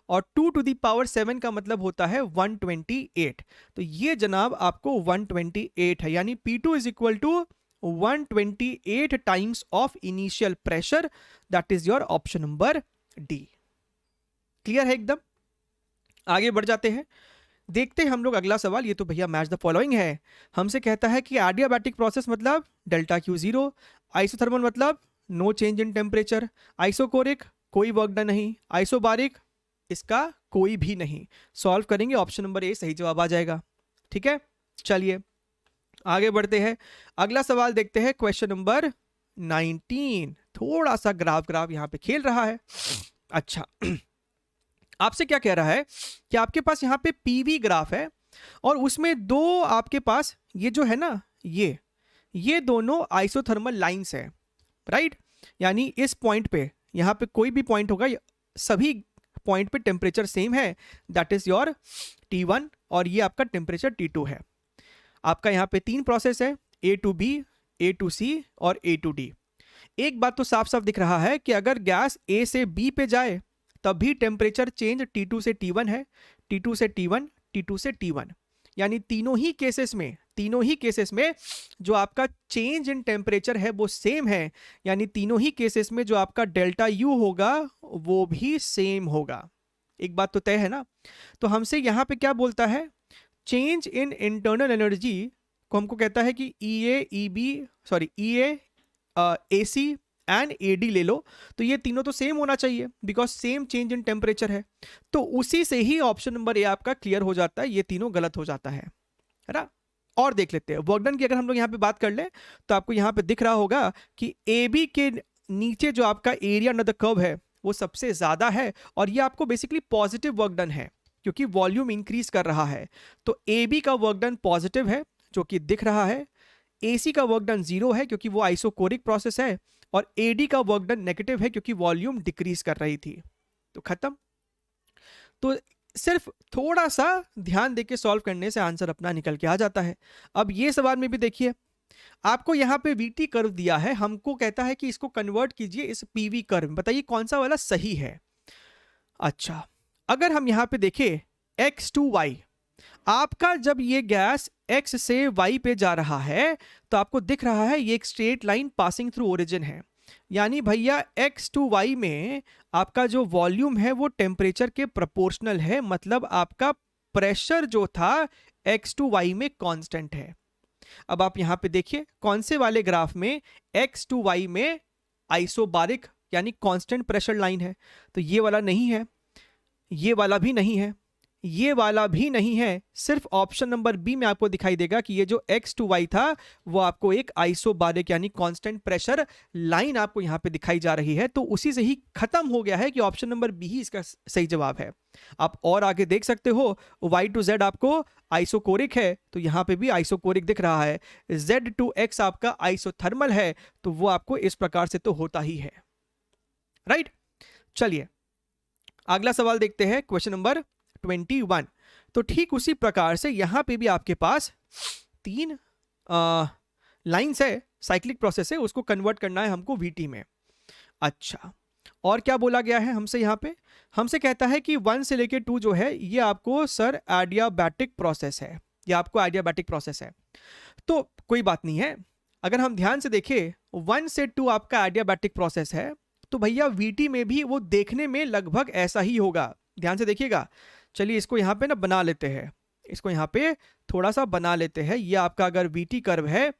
और 2 टू दी पावर 7 का मतलब होता है 128। तो ये जनाब आपको 128 है, यानी P2 is equal to 128 times of initial pressure. That is your option number D. Clear है एकदम? आगे बढ़ जाते हैं, देखते हैं हम लोग अगला सवाल। ये तो भैया मैच द फॉलोइंग है। हमसे कहता है कि एडियाबैटिक प्रोसेस मतलब डेल्टा क्यू 0, आइसोथर्मल मतलब no change in temperature, isochoric कोई वर्क डन नहीं, आइसोबारिक इसका कोई भी नहीं। सॉल्व करेंगे ऑप्शन नंबर ए सही जवाब आ जाएगा। ठीक है, चलिए आगे बढ़ते हैं। अगला सवाल देखते हैं, क्वेश्चन नंबर 19। थोड़ा सा ग्राफ यहाँ पे खेल रहा है। अच्छा, आपसे क्या कह रहा है कि आपके पास यहाँ पे पीवी ग्राफ है और उसमें दो आपके पास ये जो है ना, ये दोनों आइसोथर्मल लाइंस है, राइट? यानी इस पॉइंट पे, यहाँ पे कोई भी पॉइंट होगा, सभी पॉइंट पे टेम्परेचर सेम है, दैट इज योर T1, और ये आपका टेम्परेचर T2 है। आपका यहाँ पे 3 प्रोसेस है, A to B, A to C और A to D। एक बात तो साफ साफ दिख रहा है कि अगर गैस A से B पे जाए तब भी टेम्परेचर चेंज T2 से T1 है, T2 से T1, T2 से T1, यानी तीनों ही केसेस में जो आपका चेंज इन टेम्परेचर है वो सेम है, यानी तीनों ही केसेस में जो आपका डेल्टा U होगा वो भी सेम होगा। एक बात तो तय है ना। तो हमसे यहाँ पे क्या बोलता है, चेंज इन इंटरनल एनर्जी को हमको कहता है कि EA, AC एंड AD ले लो, तो ये तीनों तो सेम होना चाहिए because same change in temperature है। तो उसी से ही ऑप्शन नंबर ए आपका क्लियर हो जाता है, ये तीनों गलत हो जाता है ना। और देख लेते हैं वर्क डन की। अगर हम लोग यहाँ पे बात कर ले तो आपको यहाँ पे दिख रहा होगा कि AB के नीचे जो आपका एरिया अंडर द कर्व है वो सबसे ज्यादा है, और ये आपको बेसिकली पॉजिटिव वर्क डन है क्योंकि वॉल्यूम इंक्रीज कर रहा है। तो AB का वर्क डन पॉजिटिव है जो कि दिख रहा है, AC का वर्क डन 0 है क्योंकि वो आइसोकोरिक प्रोसेस है, और AD का वर्क डन नेगेटिव है क्योंकि वॉल्यूम डिक्रीज कर रही थी। तो खत्म। तो सिर्फ थोड़ा सा ध्यान देके सॉल्व करने से आंसर अपना निकल के आ जाता है। अब ये सवाल में भी देखिए, आपको यहाँ पे वीटी कर्व दिया है, हमको कहता है कि इसको कन्वर्ट कीजिए इस पीवी कर्व में, बताइए कौन सा वाला सही है। अच्छा, अगर हम यहाँ पे देखें x टू y, आपका जब ये गैस x से y पे जा रहा है तो आपको दिख रहा है ये एक straight line passing through origin है, यानी भैया x टू y में आपका जो वॉल्यूम है वो टेम्परेचर के प्रोपोर्शनल है, मतलब आपका प्रेशर जो था x टू y में कांस्टेंट है। अब आप यहां पे देखिए कौन से वाले ग्राफ में x टू y में आइसोबारिक यानी कांस्टेंट प्रेशर लाइन है, तो ये वाला नहीं है, ये वाला भी नहीं है, ये वाला भी नहीं है, सिर्फ ऑप्शन नंबर बी में आपको दिखाई देगा कि ये जो x टू y था वो आपको एक आइसोबारिक यानी कांस्टेंट प्रेशर लाइन आपको यहां पे दिखाई जा रही है। तो उसी से ही खत्म हो गया है कि ऑप्शन नंबर बी ही इसका सही जवाब है। आप और आगे देख सकते हो y टू z आपको आइसोकोरिक है तो यहां पे भी आइसोकोरिक दिख रहा है, z टू x आपका आइसोथर्मल है तो वो आपको इस प्रकार से तो होता ही है, राइट। चलिए अगला सवाल देखते हैं, क्वेश्चन नंबर 21। तो ठीक उसी प्रकार से यहां पे भी आपके पास 3 लाइंस है, साइक्लिक प्रोसेस है, उसको कन्वर्ट करना है हमको वीटी में। अच्छा, और क्या बोला गया है हमसे, यहां पे हमसे कहता है कि 1 से लेके 2 जो है ये आपको सर एडियाबैटिक प्रोसेस है, ये आपको एडियाबैटिक प्रोसेस है। तो कोई बात नहीं है, अगर हम ध्यान से देखें 1 से 2 आपका एडियाबैटिक प्रोसेस है तो भैया वीटी में भी वो देखने में लगभग ऐसा ही होगा। ध्यान से देखिएगा, चलिए इसको यहाँ पे ना बना लेते हैं, इसको यहाँ पे थोड़ा सा बना लेते हैं। ये आपका अगर वीटी कर्व है,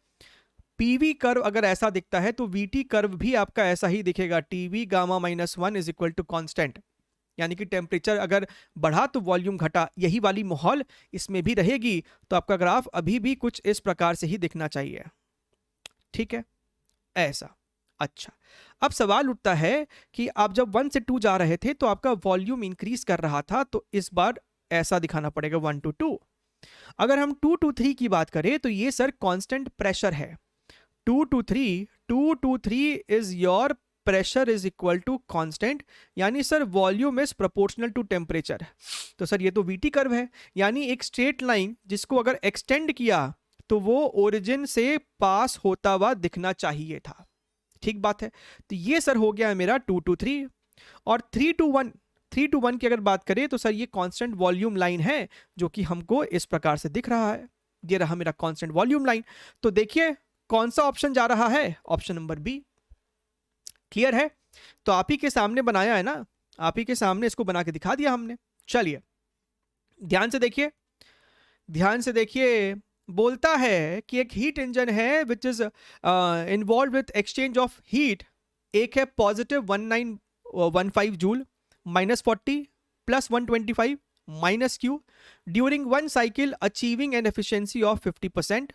पीवी कर्व अगर ऐसा दिखता है तो वीटी कर्व भी आपका ऐसा ही दिखेगा, T V gamma minus 1 is equal to constant, यानी कि टेम्परेचर अगर बढ़ा तो वॉल्यूम घटा, यही वाली माहौल इसमें भी रहेगी। तो आपका ग्राफ अभी भी कुछ इस प्रकार से ही दिखना चाहिए, ठीक है, ऐसा। अच्छा, अब सवाल उठता है कि आप जब 1 से 2 जा रहे थे तो आपका वॉल्यूम इंक्रीज कर रहा था, तो इस बार ऐसा दिखाना पड़ेगा 1 to 2। अगर हम 2 to 3 की बात करें तो ये सर कांस्टेंट प्रेशर है, 2 to 3 is your pressure is equal to constant, यानी sir volume is proportional to temperature. तो सर ये तो वीटी कर्व है, यानी एक स्ट्रेट लाइन जिसको अगर एक्सटेंड किया तो वो ओरिजिन से पास होता हुआ दिखना चाहिए था, ठीक बात है। तो ये सर हो गया है मेरा 2 to 3। और 3 to 1 की अगर बात करें तो सर ये कांस्टेंट वॉल्यूम लाइन है जो कि हमको इस प्रकार से दिख रहा है, ये रहा मेरा कांस्टेंट वॉल्यूम लाइन। तो देखिए कौन सा ऑप्शन जा रहा है, ऑप्शन नंबर बी। क्लियर है, तो आप ही के सामने बनाया है ना, आप ही के सामने इसको बना के दिखा दिया हमने। चलिए ध्यान से देखिए, ध्यान से देखिए, बोलता है कि एक हीट इंजन है which is involve with exchange of heat, एक है positive 1915 joule -40 plus 125 minus Q during 1 cycle achieving an efficiency of 50%।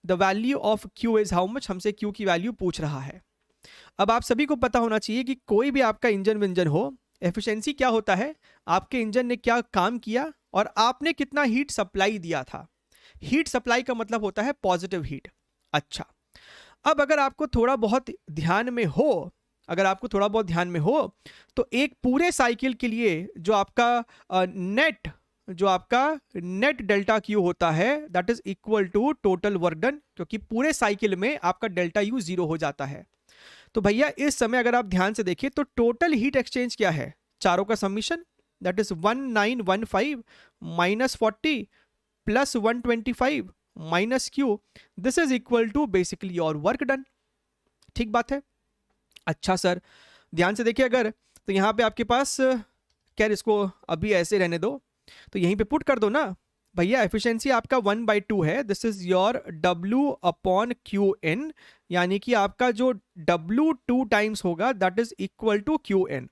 The value of Q is how much, हमसे क्यू की वैल्यू पूछ रहा है। अब आप सभी को पता होना चाहिए कि कोई भी आपका इंजन विंजन हो, एफिशिएंसी क्या होता है, आपके इंजन ने क्या काम किया और आपने कितना हीट सप्लाई दिया था। हीट सप्लाई का मतलब होता है पॉजिटिव हीट। अच्छा, अब अगर आपको थोड़ा बहुत ध्यान में हो, अगर आपको थोड़ा बहुत ध्यान में हो तो एक पूरे साइकिल के लिए जो आपका नेट डेल्टा क्यू होता है that is equal to total work done, क्योंकि पूरे साइकिल में आपका डेल्टा यू 0 हो जाता है। तो भैया इस समय अगर आप ध्यान से देखिए तो टोटल हीट एक्सचेंज क्या है, चारों का summation that is 1915 minus 40 plus 125 minus Q, this is equal to basically your work done, ठीक बात है। अच्छा सर ध्यान से देखिए, अगर तो यहां पे आपके पास खैर इसको अभी ऐसे रहने दो, तो यहीं पे पुट कर दो ना भैया, एफिशिएंसी आपका 1/2 है, this is your W upon QN, यानी कि आपका जो W 2 टाइम्स होगा that is equal to QN।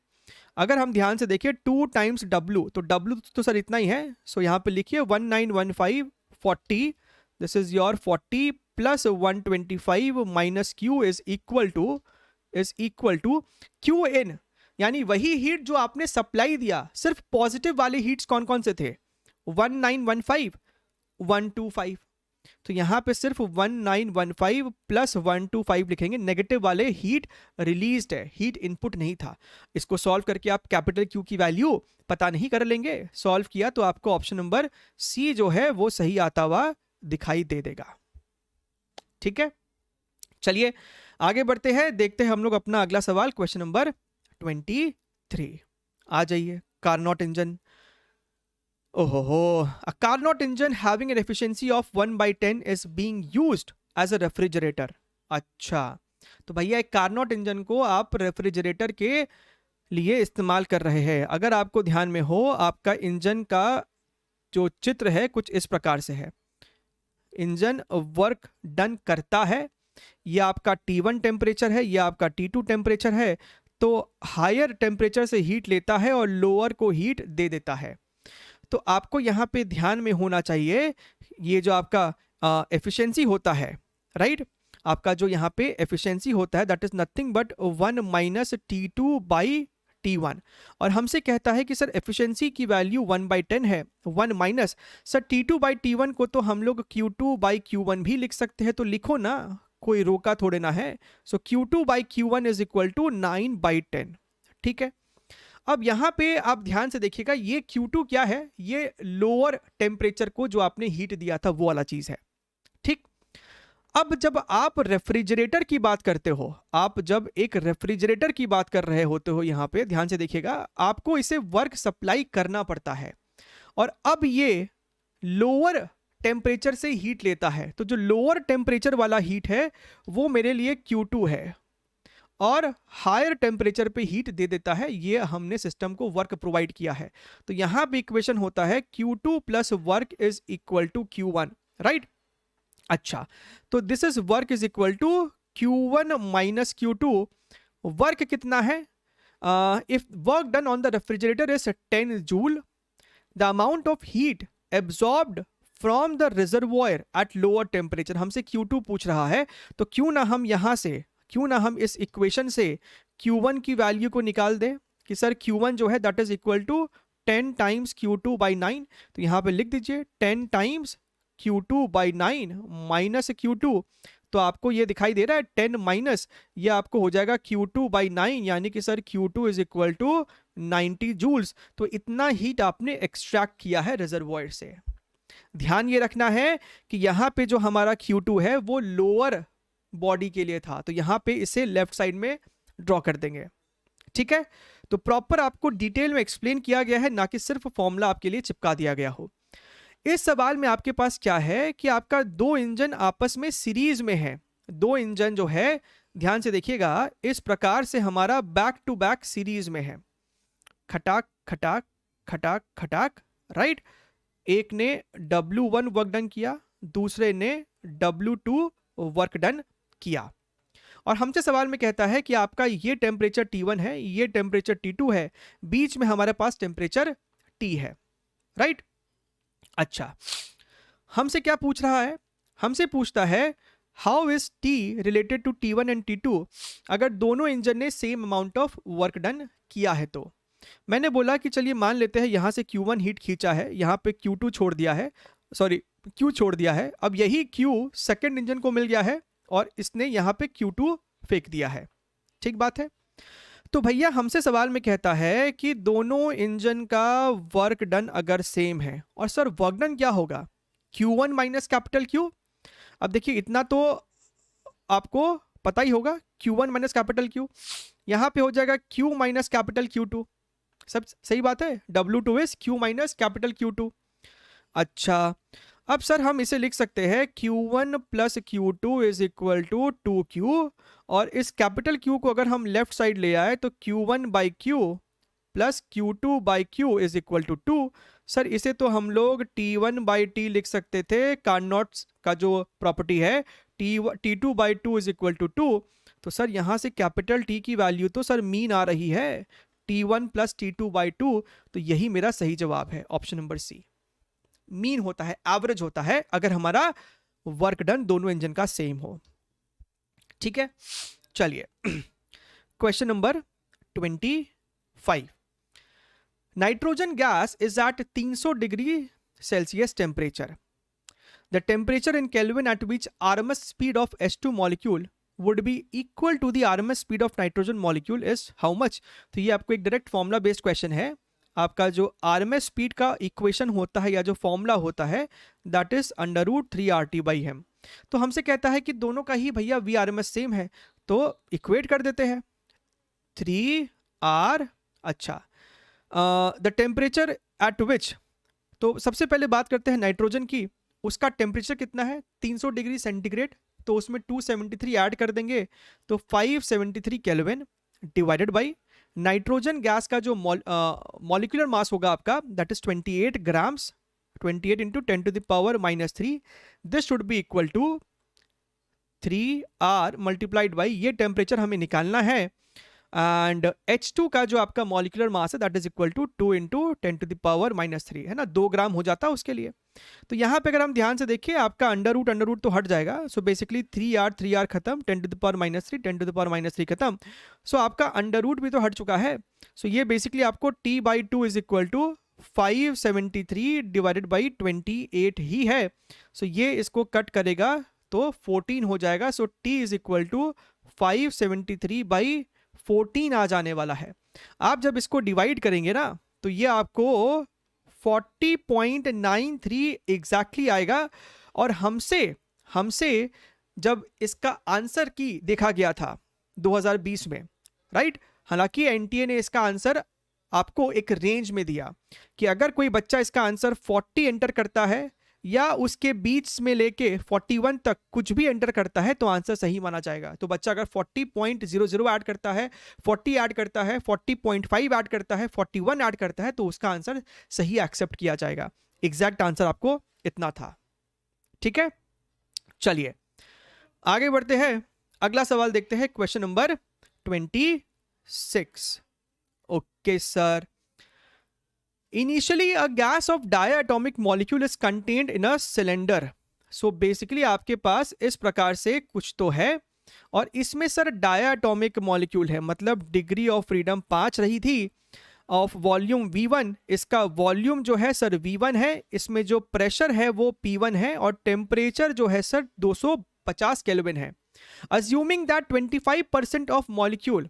अगर हम ध्यान से देखिए 2 टाइम्स W, तो W तो सर इतना ही है, सो यहाँ पे लिखिए 1915 40, this is your 40 plus 125 minus Q is equal to QN, यानी वही हीट जो आपने सप्लाई दिया। सिर्फ पॉजिटिव वाले हीट्स कौन कौन से थे, 1915 125, तो यहाँ पे सिर्फ 1915 प्लस 125 लिखेंगे, नेगेटिव वाले हीट रिलीज्ड है, हीट इनपुट नहीं था। इसको सॉल्व करके आप कैपिटल क्यू की वैल्यू पता नहीं कर लेंगे, सॉल्व किया तो आपको ऑप्शन नंबर सी जो है वो सही आता हुआ दिखाई दे देगा। ठीक है, चलिए आगे बढ़ते हैं, देखते हैं हम लोग अपना अगला सवाल, क्वेश्चन नंबर 23। आ जाइए, Carnot engine. A Carnot engine having an efficiency of 1/10 is being used as a refrigerator. अच्छा, तो भैया एक कार्नोट इंजन को आप रेफ्रिजरेटर के लिए इस्तेमाल कर रहे हैं। अगर आपको ध्यान में हो, आपका इंजन का जो चित्र है कुछ इस प्रकार से है। इंजन वर्क डन करता है, यह आपका T1 टेम्परेचर है, यह आपका T2 टेम्परेचर है। तो हायर टेम्परेचर से हीट लेता है और लोअर को हीट दे देता है। तो आपको यहाँ पे ध्यान में होना चाहिए, ये जो आपका एफिशिएंसी होता है, राइट, आपका जो यहाँ पे एफिशिएंसी होता है that is nothing but 1 minus T2 by T1। और हमसे कहता है कि सर एफिशिएंसी की वैल्यू 1/10 है, 1 minus sir T2 by T1 को तो हम लोग Q2 बाई Q1 भी लिख सकते हैं, तो लिखो ना, कोई रोका थोड़े ना है। So Q2 by Q1 is equal to 9/10। ठीक है, अब यहां पे आप ध्यान से देखिएगा, ये Q2 क्या है, ये लोअर टेम्परेचर को जो आपने हीट दिया था वो वाला चीज है। ठीक, अब जब आप रेफ्रिजरेटर की बात करते हो, आप जब एक रेफ्रिजरेटर की बात कर रहे होते हो, यहां पे ध्यान से देखिएगा, आपको इसे वर्क सप्लाई करना पड़ता है। और अब ये लोअर टेम्परेचर से हीट लेता है, तो जो लोअर टेम्परेचर वाला हीट है वो मेरे लिए Q2 है, और हायर टेम्परेचर पे हीट दे देता है। ये हमने सिस्टम को वर्क प्रोवाइड किया है। तो यहां पे इक्वेशन होता है Q2 plus work is equal to Q1, right. अच्छा, तो this is work is equal to Q1 minus Q2। Work कितना है? If work done on the refrigerator is 10 joule, the amount of heat absorbed from the reservoir at lower temperature. हमसे Q2 पूछ रहा है, तो क्यों ना हम इस इक्वेशन से Q1 की वैल्यू को निकाल दें कि सर Q1 जो है that is equal to 10 times Q2 by 9। तो यहां पे लिख दीजिए 10 times Q2 by 9 minus Q2। तो आपको ये दिखाई दे रहा है 10 माइनस, ये आपको हो जाएगा Q2 बाई 9, यानी कि sir Q2 is equal to 90 joules. तो इतना हीट आपने एक्सट्रैक्ट किया है रिजर्वॉयर से। ध्यान ये रखना है कि यहाँ पे जो हमारा Q2 है वो लोअर बॉडी के लिए था, तो यहां पे इसे लेफ्ट साइड में ड्रॉ कर देंगे। ठीक है, तो प्रॉपर आपको डिटेल में एक्सप्लेन किया गया है, ना कि सिर्फ फॉर्मूला आपके लिए चिपका दिया गया हो। इस सवाल में आपके पास क्या है कि आपका दो इंजन आपस में सीरीज में है। दो इंजन जो है, ध्यान से देखिएगा, इस प्रकार से हमारा बैक टू बैक सीरीज में है, खटाक खटाक खटाक खटाक, राइट। एक ने W1 वर्क डन किया, दूसरे ने W2 वर्क डन किया। और हमसे सवाल में कहता है कि आपका ये टेम्परेचर T1 है, ये टेम्परेचर T2 है, बीच में हमारे पास टेम्परेचर T है, राइट। अच्छा, हमसे क्या पूछ रहा है? हमसे पूछता है how is T related to T1 and T2 अगर दोनों इंजन ने same amount of work done किया है। तो मैंने बोला कि चलिए मान लेते हैं यहां से Q1 हीट खींचा है, यहां पे Q2 छोड़ दिया है, सॉरी Q छोड़ दिया है। अब यही Q सेकेंड इंजन को मिल गया है और इसने यहां पे Q2 फेंक दिया है। ठीक बात है। तो भैया हमसे सवाल में कहता है कि दोनों इंजन का वर्क डन अगर सेम है, और सर वर्क डन क्या होगा? Q1 minus capital Q। अब देखिए इतना तो आपको पता ही होगा, Q1 माइनस कैपिटल Q, यहां पे हो जाएगा Q माइनस कैपिटल Q2। सब सही बात है, W2 is Q minus capital Q2। अच्छा, अब सर हम इसे लिख सकते हैं Q1 plus Q2 is equal to 2Q, और इस कैपिटल Q को अगर हम लेफ्ट साइड ले आए तो Q1 by Q plus Q2 by Q is equal to 2। Sir इसे तो हम लोग T1 बाई T लिख सकते थे, कार्नोट का जो प्रॉपर्टी है, T2 by 2 is equal to 2। तो सर यहां से कैपिटल T की वैल्यू तो सर मीन आ रही है, T1 प्लस T2 बाई 2। तो यही मेरा सही जवाब है, ऑप्शन नंबर सी। मीन होता है, एवरेज होता है अगर हमारा वर्क डन दोनों इंजन का सेम हो। ठीक है, चलिए question number 25। Nitrogen gas is at 300 degree Celsius temperature. The temperature in kelvin at which RMS speed of H2 molecule would be equal to the RMS speed of nitrogen molecule is how much. तो ये आपको एक direct formula based question है। आपका जो RMS speed का equation होता है या जो फॉर्मूला होता है दैट इज √3RT/m। तो हमसे कहता है कि दोनों का ही भैया V R M S same है, तो इक्वेट कर देते हैं 3R। अच्छा, द टेम्परेचर एट विच, तो सबसे पहले बात करते हैं नाइट्रोजन की। उसका टेम्परेचर कितना है 300 डिग्री सेंटीग्रेड, तो उसमें 273 ऐड कर देंगे तो 573 kelvin divided by nitrogen gas का जो मॉलिक्यूलर मास होगा आपका that is 28 grams, 28 into 10⁻³ this should be equal to 3R multiplied by ये टेम्परेचर हमें निकालना है एंड H2 का जो आपका मॉलिक्यूलर मास है that is equal to 2 into 10⁻³ है ना, 2 ग्राम हो जाता है उसके लिए। तो यहाँ पे अगर हम ध्यान से देखिए आपका अंडर रूट तो हट जाएगा, सो बेसिकली 3R खत्म, 10⁻³ 10⁻³ खत्म, सो आपका अंडर रूट भी तो हट चुका है। सो ये बेसिकली आपको T/2 is equal to 573 divided by 28 ही है। सो ये इसको कट करेगा तो 14 हो जाएगा। सो T इज इक्वल टू 573/14 आ जाने वाला है। आप जब इसको डिवाइड करेंगे ना तो ये आपको 40.93 एग्जैक्टली आएगा। और हमसे जब इसका आंसर की देखा गया था 2020 में, राइट, हालांकि एनटीए ने इसका आंसर आपको एक रेंज में दिया कि अगर कोई बच्चा इसका आंसर 40 एंटर करता है या उसके बीच में लेके 41 तक कुछ भी एंटर करता है तो आंसर सही माना जाएगा। तो बच्चा अगर 40.00 ऐड करता है, 40 ऐड करता है, 40.5 ऐड करता है, 41 ऐड करता है तो उसका आंसर सही एक्सेप्ट किया जाएगा। एग्जैक्ट आंसर आपको इतना था। ठीक है, चलिए आगे बढ़ते हैं। अगला सवाल देखते हैं, question number 26। Okay sir, initially a gas off diatomic molecule is contained in a cylinder. So basically आपके पास इस प्रकार से कुछ तो है और इसमें सर डायटोमिक मॉलिक्यूल है, मतलब डिग्री ऑफ फ्रीडम 5 रही थी ऑफ वॉल्यूम V1। इसका वॉल्यूम जो है सर V1 है, इसमें जो प्रेशर है वो P1 है और टेम्परेचर जो है सर 250 केल्विन है। अज्यूमिंग दैट 25% ऑफ मॉलिक्यूल,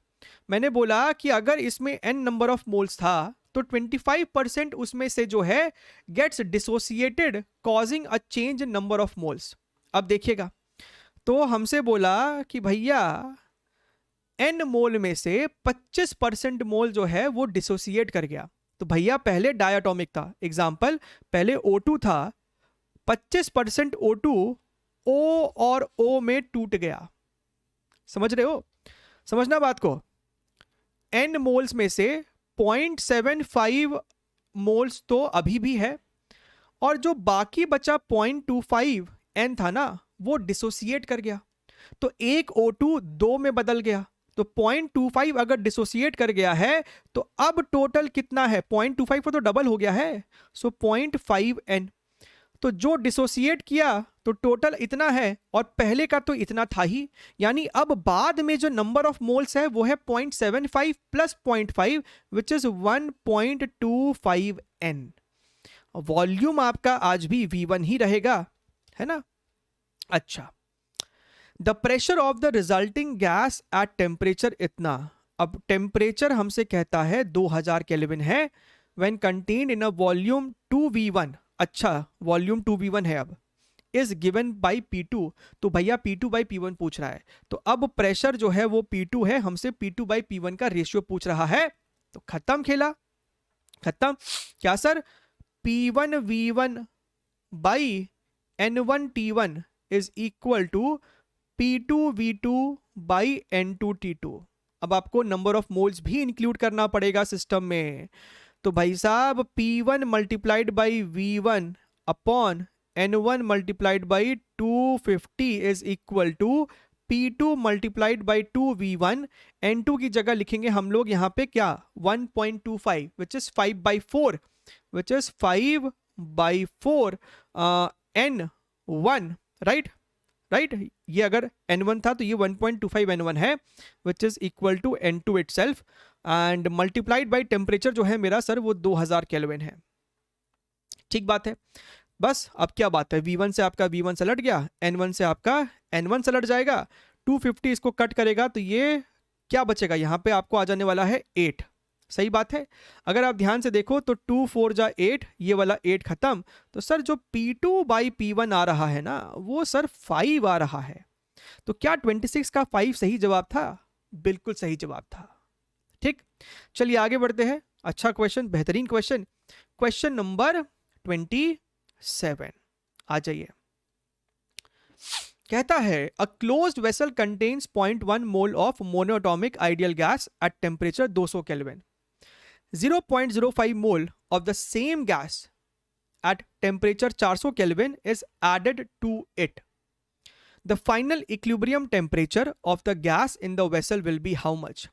मैंने बोला कि अगर इसमें n नंबर ऑफ मोल्स था तो 25% उसमें से जो है gets dissociated causing a change in number of moles. अब देखिएगा, तो हमसे बोला कि भैया n मोल में से 25% मोल जो है वो डिसोसिएट कर गया। तो भैया पहले डायटोमिक था, एग्जाम्पल पहले O2 था, 25% O2 O और O में टूट गया। समझ रहे हो, समझना बात को। n मोल्स में से 0.75 मोल्स तो अभी भी है और जो बाकी बचा 0.25 n था ना वो डिसोसिएट कर गया, तो एक O2 2 में बदल गया। तो 0.25 अगर डिसोसिएट कर गया है तो अब टोटल कितना है, 0.25 को तो डबल हो गया है, सो 0.5 n। तो जो डिसोसिएट किया तो टोटल इतना है और पहले का तो इतना था ही, यानी अब बाद में जो नंबर ऑफ मोल्स है वो है 0.75 plus 0.5 which is 1.25 n। Volume आपका आज भी V1 ही रहेगा, है ना। अच्छा, the pressure of the resulting gas at temperature इतना। अब टेम्परेचर हमसे कहता है 2000 केल्विन है when contained in a volume 2V1। अच्छा, वॉल्यूम 2V1 है, अब इज गिवन बाई P2। तो भैया P2/P1 पूछ रहा है, तो अब प्रेशर जो है वो P2 है, हमसे P2/P1 का रेशियो पूछ रहा है। तो खत्म खेला, खत्म। क्या sir, P1V1/N1T1 is equal to P2V2/N2T2। अब आपको नंबर ऑफ मोल्स भी इंक्लूड करना पड़ेगा सिस्टम में। तो भाई साहब P1 multiplied by V1 upon N1 multiplied by 250 is equal to P2 multiplied by 2V1। N2 की जगह लिखेंगे हम लोग यहाँ पे क्या 1.25 which is 5/4 which is 5/4 N1, right. ये अगर N1 था तो ये 1.25 N1 है which is equal to N2 itself and multiplied by temperature जो है मेरा सर वो 2000 केल्विन है। ठीक बात है। बस अब क्या बात है, V1 से आपका V1 सलट गया, N1 से आपका N1 सलट जाएगा, 250 इसको कट करेगा तो ये क्या बचेगा, यहाँ पे आपको आ जाने वाला है 8। सही बात है। अगर आप ध्यान से देखो तो 2 4 जा 8, ये वाला 8 खत्म, तो सर जो P2 बाई P1 आ रहा है ना वो सर 5 आ रहा है। तो क्या 26 का 5 सही जवाब था? बिल्कुल सही जवाब था। ठीक, चलिए आगे बढ़ते हैं। अच्छा क्वेश्चन, बेहतरीन क्वेश्चन, क्वेश्चन नंबर 27 आ जाइए। कहता है a closed vessel contains 0.1 mole of monoatomic ideal gas at temperature 200 kelvin, 0.05 mole of the same gas at temperature 400 Kelvin is added to it. The final equilibrium temperature of the gas in the vessel will be how much?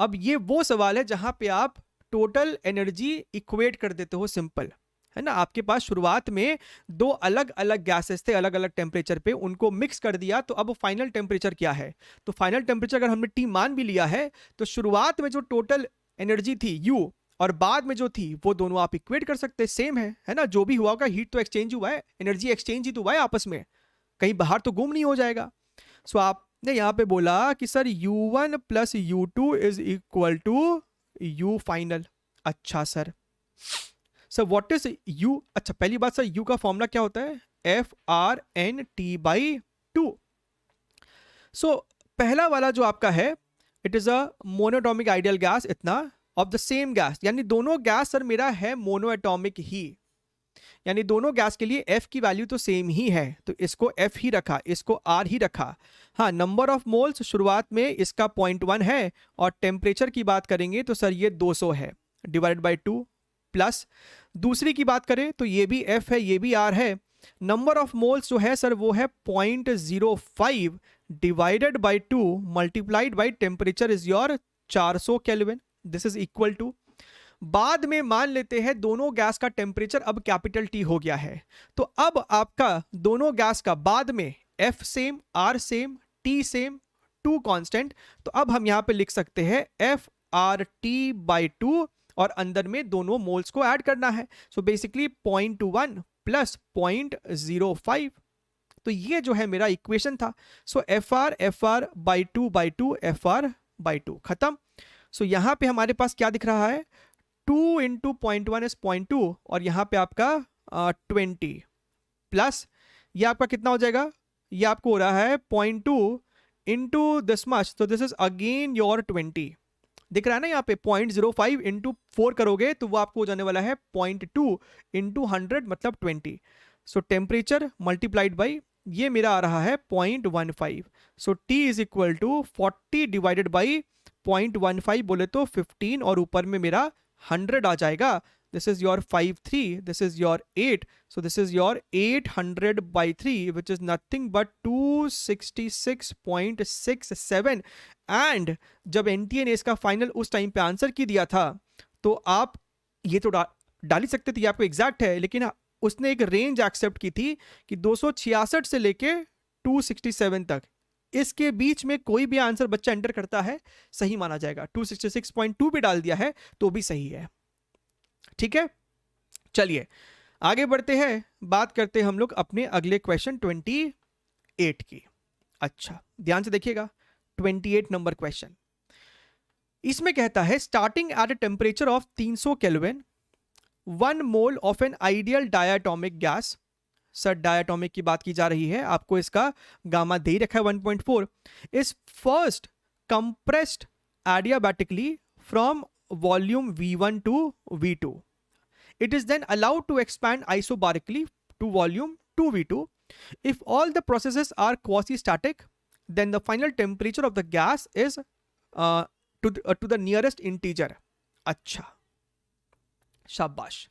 अब ये वो सवाल है जहां पे आप total energy equate कर देते हो, सिंपल है ना। आपके पास शुरुआत में दो अलग अलग गैसेस थे अलग अलग टेम्परेचर पे, उनको मिक्स कर दिया, तो अब फाइनल टेम्परेचर क्या है? तो फाइनल टेम्परेचर अगर हमने T मान भी लिया है तो शुरुआत में जो टोटल एनर्जी थी U और बाद में जो थी वो दोनों आप इक्वेट कर सकते हैं, सेम है ना। जो भी हुआ होगा हीट तो एक्सचेंज हुआ है, एनर्जी एक्सचेंज ही तो हुआ है आपस में, कहीं बाहर तो गुम नहीं हो जाएगा। सो आपने यहाँ पे बोला कि sir U1 plus U2 is equal to U final. अच्छा सर व्हाट इज U? अच्छा पहली बात सर U का फॉर्मूला क्या होता है? FRNT/2। सो पहला वाला जो आपका है it is a monoatomic ideal gas इतना ऑफ द सेम गैस, यानी दोनों गैस सर मेरा है मोनोएटॉमिक ही, यानी दोनों गैस के लिए F की वैल्यू तो सेम ही है, तो इसको F ही रखा, इसको R ही रखा। हाँ, नंबर ऑफ मोल्स शुरुआत में इसका 0.1 है और टेम्परेचर की बात करेंगे तो सर ये 200 है डिवाइडेड बाई 2, प्लस दूसरी की बात करें तो ये भी F है ये भी R है। नंबर ऑफ मोल्स जो है सर वो है 0.05 divided by 2 multiplied by temperature is your 400 kelvin, this is equal to. बाद में मान लेते हैं दोनों गैस का टेम्परेचर अब कैपिटल T हो गया है, तो अब आपका दोनों गैस का बाद में F same, R same, T same, 2 constant, तो अब हम यहां पे लिख सकते हैं FRT/2 और अंदर में दोनों मोल्स को ऐड करना है। सो बेसिकली 0.21 प्लस 0.05, तो ये जो है मेरा इक्वेशन था। सो FR/2 FR/2 खत्म। सो यहां पे हमारे पास क्या दिख रहा है? 2 इंटू 0.1 इज 0.2 और यहां पे आपका 20 प्लस ये आपका कितना हो जाएगा? ये आपको हो रहा है 0.2 इंटू दिस मच, तो दिस इज अगेन योर 20। दिख रहा है ना यहाँ पे 0.05 इंटू 4 करोगे तो वो आपको हो जाने वाला है 0.2 इंटू 100 मतलब 20। सो टेम्परेचर मल्टीप्लाइड बाई ये मेरा आ रहा है 0.15। So T is equal to 40 divided by 0.15 बोले तो 15 और ऊपर में मेरा 100 आ जाएगा। This is your 53, this is your 8, so this is your 800/3 which is nothing but 266.67। And जब NTA ने इसका फाइनल उस टाइम पे आंसर की दिया था तो आप ये तो डाल ही सकते थे, ये आपको एग्जैक्ट है, लेकिन उसने एक रेंज एक्सेप्ट की थी कि 266 से लेके 267 तक, इसके बीच में कोई भी आंसर बच्चा एंटर करता है सही माना जाएगा। 266.2 भी डाल दिया है तो भी सही है। ठीक है, चलिए आगे बढ़ते हैं, बात करते हैं हम लोग अपने अगले क्वेश्चन 28 की। अच्छा ध्यान से देखिएगा, 28 नंबर क्वेश्चन, इसमें कहता है starting at a temperature of 300 kelvin 1 mole of an ideal diatomic gas. Sir diatomic की बात की जा रही है, आपको इसका गामा दे ही रखा है 1.4, is first compressed adiabatically from volume V1 to V2. It is then allowed to expand isobarically to volume 2V2. If all the processes are quasi-static, then the final temperature of the gas is to the nearest integer. अच्छा, शाबाश।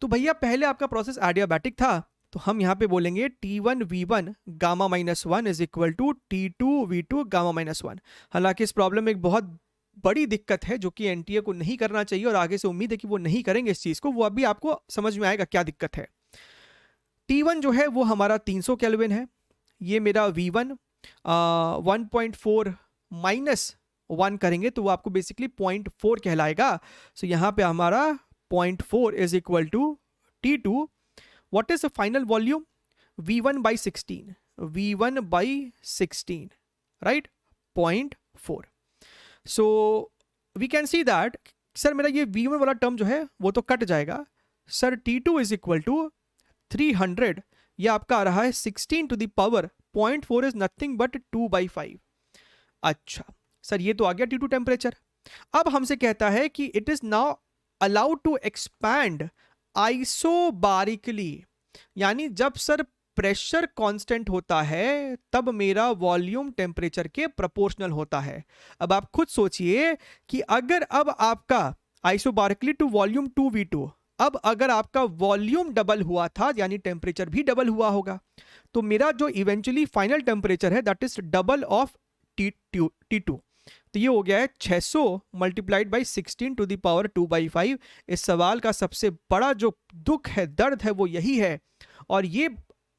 तो भैया पहले आपका process adiabatic था, तो हम यहां पे बोलेंगे T1 V1 gamma -1 is equal to T2 V2 gamma -1। हालांकि इस प्रॉब्लम में एक बहुत बड़ी दिक्कत है जो कि NTA को नहीं करना चाहिए और आगे से उम्मीद है कि वो नहीं करेंगे इस चीज को, वो अभी आपको समझ में आएगा क्या दिक्कत है। T1 जो है वो हमारा 300 केल्विन है, ये मेरा V1 1.4 -1 करेंगे तो वो आपको बेसिकली 0.4 कहलाएगा। सो यहाँ पे हमारा 0.4 is equal to T2 what is the final volume? V1/16, V1/16, right, 0.4. So we can see that sir मेरा ये V1 वाला टर्म जो है वो तो कट जाएगा sir. T2 is equal to 300, ये आपका आ रहा है 16 to the power 0.4 is nothing but 2/5. अच्छा सर ये तो आ गया T2 टेम्परेचर. अब हमसे कहता है कि it is now allowed to expand isobarically, यानी जब सर प्रेशर कांस्टेंट होता है तब मेरा वॉल्यूम टेम्परेचर के प्रोपोर्शनल होता है. अब आप खुद सोचिए कि अगर अब आपका आइसोबारिकली टू वॉल्यूम 2V2, अब अगर आपका वॉल्यूम डबल हुआ था यानी टेम्परेचर भी डबल हुआ होगा, तो मेरा जो इवेंचुअली फाइनल टेम्परेचर है that is double of T2. तो ये हो गया है 600 multiplied by 16 to the power 2/5. इस सवाल का सबसे बड़ा जो दुख है, दर्द है, वो यही है. और ये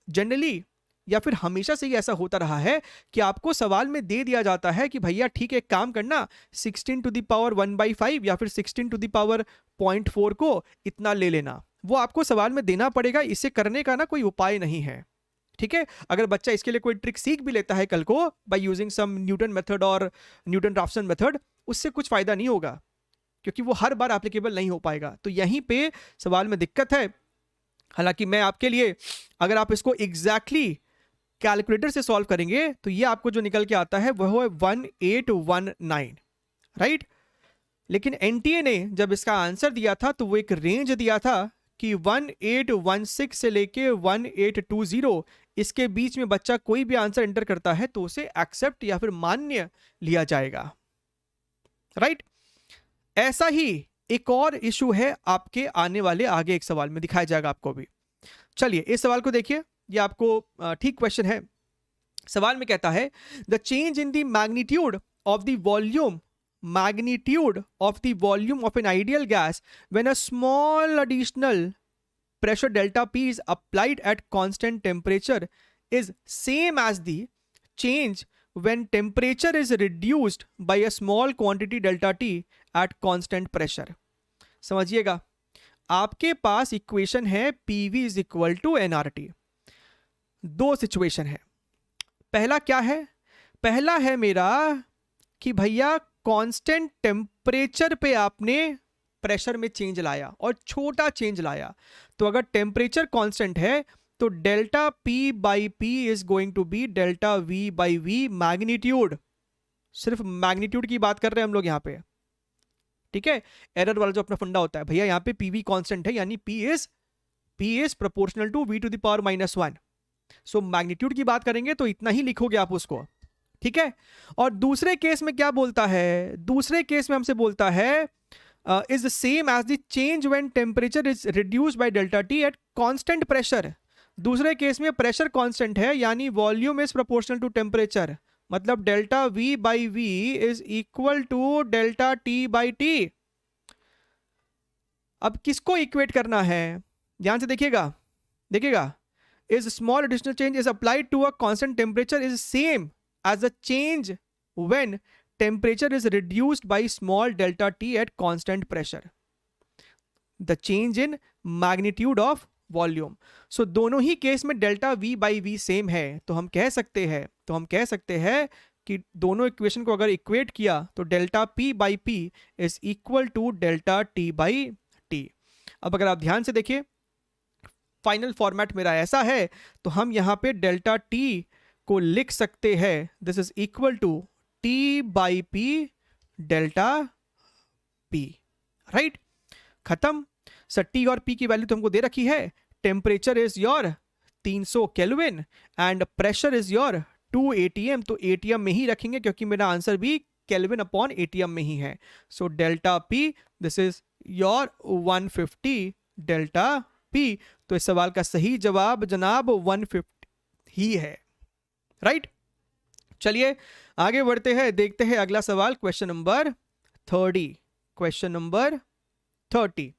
जनरली या फिर हमेशा से ही ऐसा होता रहा है कि आपको सवाल में दे दिया जाता है कि भैया ठीक है एक काम करना, 16 टू द पावर 1/5 या फिर 16 टू द पावर 0.4 को इतना ले लेना. वो आपको सवाल में देना पड़ेगा, इसे करने का ना कोई उपाय नहीं है. ठीक है, अगर बच्चा इसके लिए कोई ट्रिक सीख भी लेता है कल को by using some Newton method और न्यूटन राफसन मेथड, उससे कुछ फायदा नहीं होगा क्योंकि वो हर बार एप्लीकेबल नहीं हो पाएगा. तो यहीं पे सवाल में दिक्कत है. हालांकि मैं आपके लिए, अगर आप इसको एग्जैक्टली कैलकुलेटर से सॉल्व करेंगे तो ये आपको जो निकल के आता है वह है 1819, राइट. लेकिन एनटीए ने जब इसका आंसर दिया था तो वो एक रेंज दिया था कि 1816 से लेके 1820, इसके बीच में बच्चा कोई भी आंसर एंटर करता है तो उसे एक्सेप्ट या फिर मान्य लिया जाएगा, राइट. ऐसा ही एक और इशू है आपके आने वाले आगे एक सवाल में दिखाया जाएगा आपको भी. चलिए इस सवाल को देखिए, ये आपको ठीक क्वेश्चन है. सवाल में कहता है the change in the magnitude of the volume of an ideal gas when a small additional pressure delta P is applied at constant temperature is same as the change when temperature is reduced by a small quantity delta T at constant pressure. समझिएगा, आपके पास equation है PV is equal to nRT. दो situation है. पहला क्या है? पहला है मेरा कि भैया कांस्टेंट टेम्परेचर पे आपने प्रेशर में चेंज लाया और छोटा चेंज लाया. तो अगर टेम्परेचर कांस्टेंट है तो delta P by P is going to be delta V by V magnitude. सिर्फ मैग्नीट्यूड की बात कर रहे हैं हम लोग यहाँ पे, ठीक है. एरर वाला जो अपना फंडा होता है, भैया यहाँ पे PV कांस्टेंट है यानी P is proportional to V to the power -1. So magnitude की बात करेंगे तो इतना ही लिखोगे आप उसको, ठीक है. और दूसरे केस में क्या बोलता है? दूसरे केस में हमसे बोलता है is the same as the change when temperature is reduced by delta T at constant pressure. दूसरे केस में प्रेशर कांस्टेंट है यानी volume is proportional to temperature, मतलब delta V by V is equal to delta T by T. अब किसको equate करना है? ध्यान से देखिएगा. Is small additional change is applied to a constant temperature is same as a change when temperature is reduced by small delta T at constant pressure. The change in magnitude of volume. So दोनों ही case में delta V by V same है. तो हम कह सकते हैं कि दोनों इक्वेशन को अगर इक्वेट किया तो delta P by P is equal to delta T by T. अब अगर आप ध्यान से देखिए, फाइनल फॉर्मेट मेरा ऐसा है तो हम यहाँ पे डेल्टा T को लिख सकते हैं, this is equal to T by P delta P, right. खत्म. सर T और P की वैल्यू तो हमको दे रखी है. Temperature is your 300 kelvin and pressure is your 2 ATM. तो ATM में ही रखेंगे क्योंकि मेरा आंसर भी केल्विन अपॉन ATM में ही है. So delta P this is your 150 delta P. तो इस सवाल का सही जवाब जनाब 150 ही है, राइट. चलिए आगे बढ़ते हैं, देखते हैं अगला सवाल. Question number 30.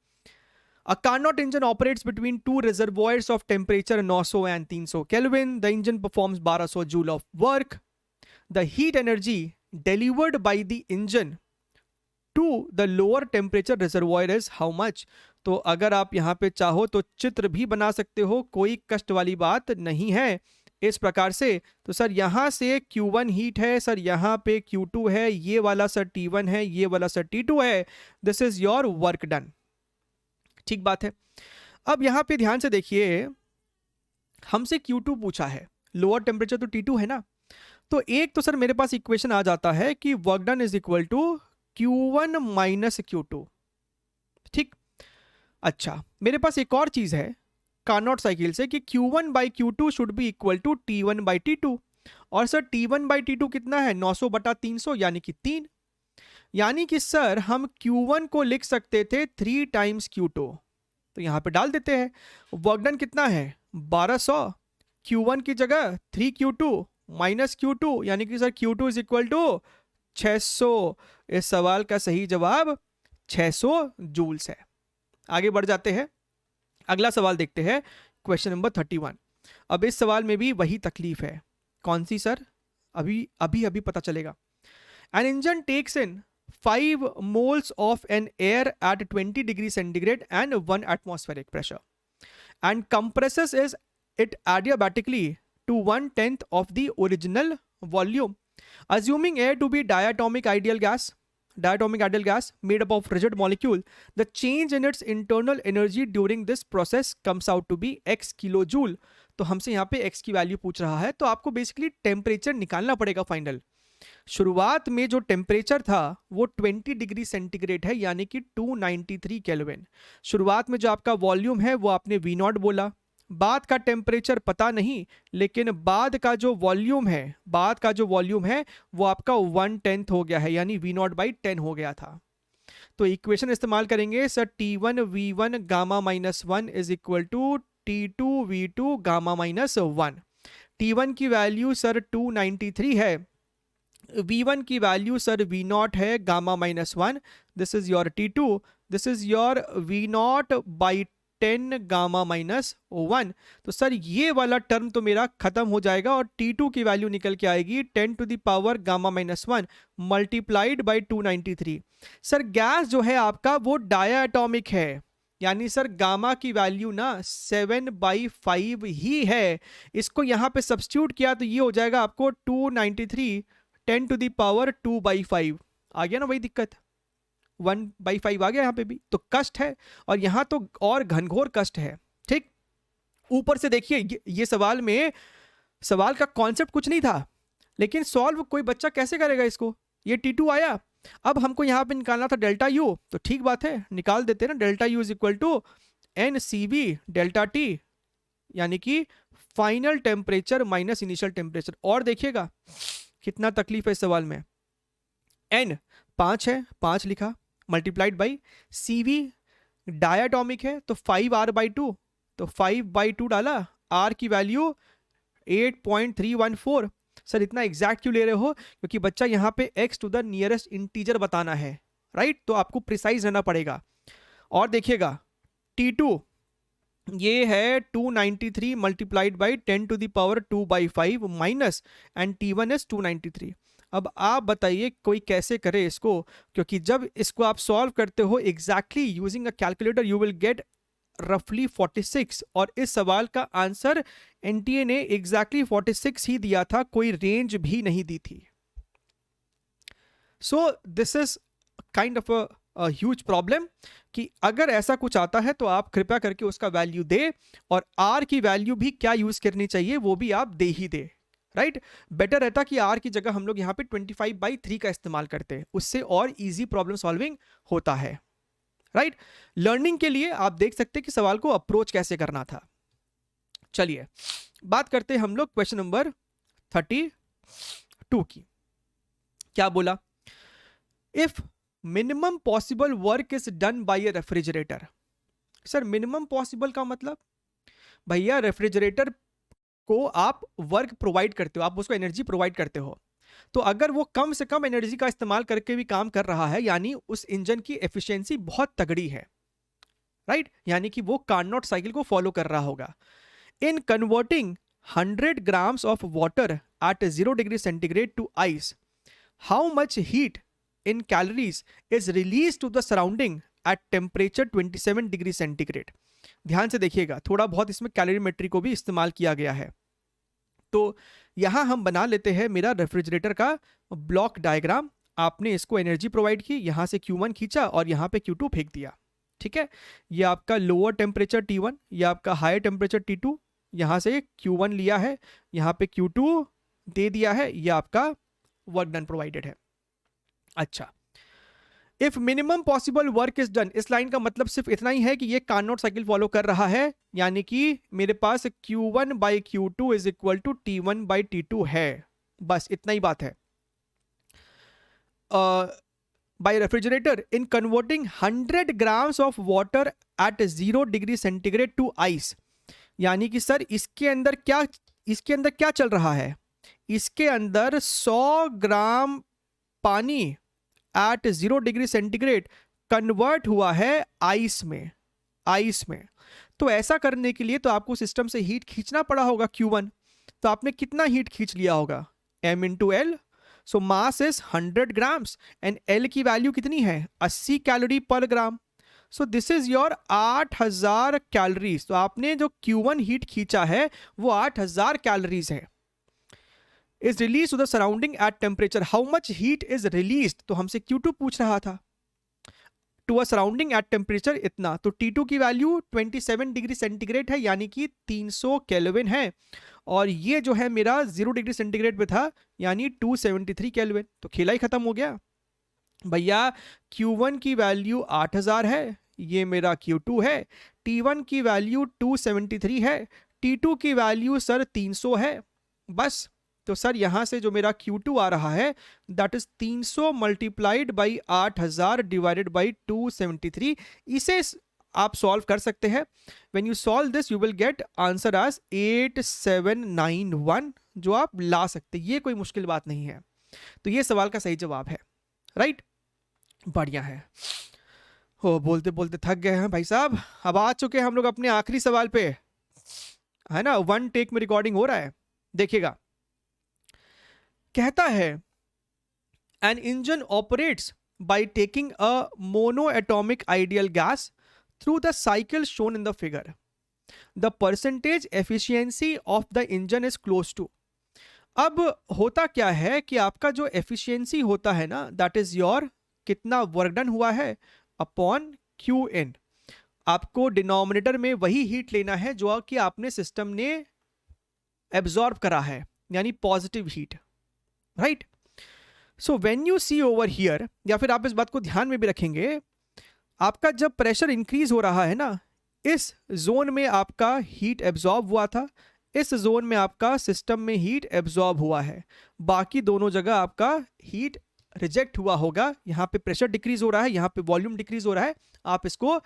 A Carnot engine operates between two reservoirs of temperature 900 and 300 Kelvin. The engine performs 1200 joule of work. The heat energy delivered by the engine to the lower temperature reservoir is how much. तो अगर आप यहाँ पे चाहो तो चित्र भी बना सकते हो, कोई कष्ट वाली बात नहीं है इस प्रकार से। तो सर यहाँ से Q1 हीट है, सर यहाँ पे Q2 है, ये वाला सर T1 है, ये वाला सर T2 है। This is your work done. ठीक बात है। अब यहाँ पे ध्यान से देखिए, हमसे Q2 पूछा है, लोअर टेम्परेचर तो T2 है ना। तो एक तो सर मेरे पास इक्वेशन आ जाता है कि work done is equal to Q1 minus Q2। ठीक। अच्छा, मेरे पास एक और चीज है कार्नोट साइकिल से कि Q1 by Q2 should be equal to T1 by T2। और सर T1 बाई T2 कितना है, 900 बटा 300 यानी कि 3। यानी कि सर हम Q1 को लिख सकते थे 3 टाइम्स Q2। तो यहां पे डाल देते हैं, वर्क डन कितना है 1200, Q1 की जगह 3Q2 माइनस Q2 यानी कि sir Q2 is equal to 600। इस सवाल का सही जवाब 600 जूल्स है। आगे बढ़ जाते हैं, अगला सवाल देखते हैं, क्वेश्चन नंबर 31। अब इस सवाल में भी वही तकलीफ है। कौन सी सर, अभी अभी अभी पता चलेगा। An engine takes in 5 moles of an air at 20 degree centigrade and 1 atmospheric pressure and compresses it adiabatically to 1/10 of the original volume, assuming air to be diatomic ideal gas made up of rigid molecule. The change in its internal energy during this process comes out to be x kilojoule. तो हमसे यहाँ पे x की value पूछ रहा है, तो आपको बेसिकली टेम्परेचर निकालना पड़ेगा फाइनल। शुरुआत में जो टेम्परेचर था वो 20 डिग्री सेंटीग्रेड है यानी कि 293 केल्विन। शुरुआत में जो आपका वॉल्यूम है वो आपने V नॉट बोला, बाद का टेम्परेचर पता नहीं, लेकिन बाद का जो वॉल्यूम है वो आपका 1/10 हो गया है यानी V नॉट बाई 10 हो गया था। तो इक्वेशन इस्तेमाल करेंगे sir, T1 V1 gamma minus 1 is equal to T2 V2 gamma minus 1। T1 की वैल्यू सर 293 है, V1 की वैल्यू सर V नॉट है gamma minus 1, this is your T2, this is your V naught by 10 gamma minus 1। तो sir ये वाला term तो मेरा खत्म हो जाएगा और T2 की वैल्यू निकल के आएगी 10 to the power gamma minus 1 multiplied by 293। Sir gas जो है आपका वो डायाटॉमिक है, यानी सर गामा की वैल्यू ना 7/5 ही है। इसको यहाँ पे सब्स्टिट्यूट किया तो ये हो जाएगा आपको 293 10 टू द पावर 2/5। आ गया ना वही दिक्कत, 1/5 आ गया यहाँ पे भी। तो कष्ट है और यहाँ तो और घनघोर कष्ट है। ठीक, ऊपर से देखिए ये सवाल में सवाल का कॉन्सेप्ट कुछ नहीं था, लेकिन सॉल्व कोई बच्चा कैसे करेगा इसको। ये T2 आया, अब हमको यहाँ पे निकालना था डेल्टा यू, तो ठीक बात है निकाल देते ना। Delta U is equal to NCV delta T यानी कि final temperature minus initial temperature. और देखिएगा कितना तकलीफ है इस सवाल में। N 5 है, 5 लिखा, मल्टीप्लाइड बाई CV डायाटॉमिक है तो 5R/2, तो 5/2 डाला, R की वैल्यू 8.314। सर इतना एग्जैक्ट क्यों ले रहे हो, क्योंकि बच्चा यहाँ पे x to the nearest integer बताना है, राइट। तो आपको प्रिसाइज रहना पड़ेगा। और देखिएगा T2 ये है 293 multiplied by 10 to the power 2/5 minus, and T1 is 293। अब आप बताइए कोई कैसे करे इसको, क्योंकि जब इसको आप सॉल्व करते हो exactly using a calculator you will gate रफली 46। और इस सवाल का आंसर एनटीए ने एग्जैक्टली 46 ही दिया था, कोई रेंज भी नहीं दी थी। सो this is kind of a huge problem कि अगर ऐसा कुछ आता है तो आप कृपया करके उसका वैल्यू दे, और आर की वैल्यू भी क्या यूज करनी चाहिए वो भी आप दे ही दे, राइट। बेटर रहता कि आर की जगह हम लोग यहाँ पे 25/3 का इस्तेमाल करते, उससे और इजी प्रॉब्लम सॉल्विंग होता है, राइट। लर्निंग के लिए आप देख सकते हैं कि सवाल को अप्रोच कैसे करना था। चलिए बात करते हैं हम लोग क्वेश्चन नंबर 32 की। क्या बोला, if minimum possible work is done by a refrigerator. Sir minimum possible का मतलब, भैया रेफ्रिजरेटर को आप वर्क प्रोवाइड करते हो, आप उसको एनर्जी प्रोवाइड करते हो, तो अगर वो कम से कम एनर्जी का इस्तेमाल करके भी काम कर रहा है यानी उस इंजन की एफिशिएंसी बहुत तगड़ी है, राइट, यानी कि वो कार्नोट साइकिल को फॉलो कर रहा होगा। In converting 100 grams of water at 0 degree centigrade to ice, how much heat in calories is released to the surrounding at temperature 27 degree centigrade. ध्यान से देखिएगा, थोड़ा बहुत इसमें कैलोरीमेट्री को भी इस्तेमाल किया गया है। तो यहां हम बना लेते हैं मेरा रेफ्रिजरेटर का ब्लॉक डायग्राम। आपने इसको एनर्जी प्रोवाइड की, यहां से Q1 खींचा और यहां पे Q2 फेंक दिया। ठीक है, ये आपका लोअर टेम्परेचर T1, ये आपका हायर टेम्परेचर T2, यहां से Q1 लिया है, यहां पे Q2 दे दिया है, ये आपका वर्क डन प्रोवाइडेड है। अच्छा, if minimum possible work is done, इस लाइन का मतलब सिर्फ इतना ही है कि ये कार्नोट साइकिल फॉलो कर रहा है, यानी कि मेरे पास Q1 by Q2 is equal to T1 by T2 है। बस इतना ही बात है। By refrigerator in converting 100 grams of water at 0 degree centigrade to ice, यानी कि सर इसके अंदर क्या चल रहा है? इसके अंदर 100 ग्राम पानी एट 0 डिग्री सेंटीग्रेड कन्वर्ट हुआ है आइस में। तो ऐसा करने के लिए तो आपको सिस्टम से हीट खींचना पड़ा होगा Q1। तो आपने कितना हीट खींच लिया होगा? M into L. So mass is 100 grams and L की वैल्यू कितनी है? 80 calorie per gram. So this is your 8000 calories. तो आपने जो Q1 हीट खींचा है वो 8000 कैलोरीज है। Is release to the surrounding at temperature, how much heat is release? तो हमसे Q2 पूछ रहा था। To a surrounding at temperature इतना, तो T2 की वैल्यू 27 डिग्री सेंटीग्रेड है, यानी कि 300 केल्विन है, और ये जो है मेरा 0 डिग्री सेंटीग्रेड पे था, यानी 273 केल्विन। तो खेला ही खत्म हो गया भैया। Q1 की वैल्यू 8000 है, ये मेरा Q2 है, T1 की वैल्यू 273 है, T2 की वैल्यू सर 300 है। बस, तो सर यहां से जो मेरा Q2 आ रहा है that is 300 multiplied by 8000 divided by 273। इसे आप सॉल्व कर सकते हैं। When you solve this you will get answer as 8791, जो आप ला सकते हैं। ये कोई मुश्किल बात नहीं है। तो ये सवाल का सही जवाब है, राइट? बढ़िया है। हो, बोलते बोलते थक गए हैं भाई साहब। अब आ चुके हैं हम लोग अपने आखिरी सवाल पे, है ना? 1 टेक में रिकॉर्डिंग हो रहा है, देखिएगा। कहता है an engine operates by taking a monoatomic ideal gas through the cycle shown in the figure. The percentage efficiency of the engine is close to. अब होता क्या है कि आपका जो एफिशिएंसी होता है ना, दैट इज योर कितना वर्क डन हुआ है अपॉन Qn। आपको डिनोमिनेटर में वही हीट लेना है जो कि आपने सिस्टम ने एब्जॉर्ब करा है, यानी positive heat, right? So when you see over here, या फिर आप इस बात को ध्यान में भी रखेंगे, आपका जब प्रेशर इंक्रीज हो रहा है ना, इस जोन में आपका हीट एब्जॉर्ब हुआ था, इस जोन में आपका सिस्टम में हीट एब्जॉर्ब हुआ है, बाकी दोनों जगह आपका हीट रिजेक्ट हुआ होगा। यहाँ पे प्रेशर डिक्रीज हो रहा है, यहाँ पे वॉल्यूम डिक्रीज हो रहा है। आप इसको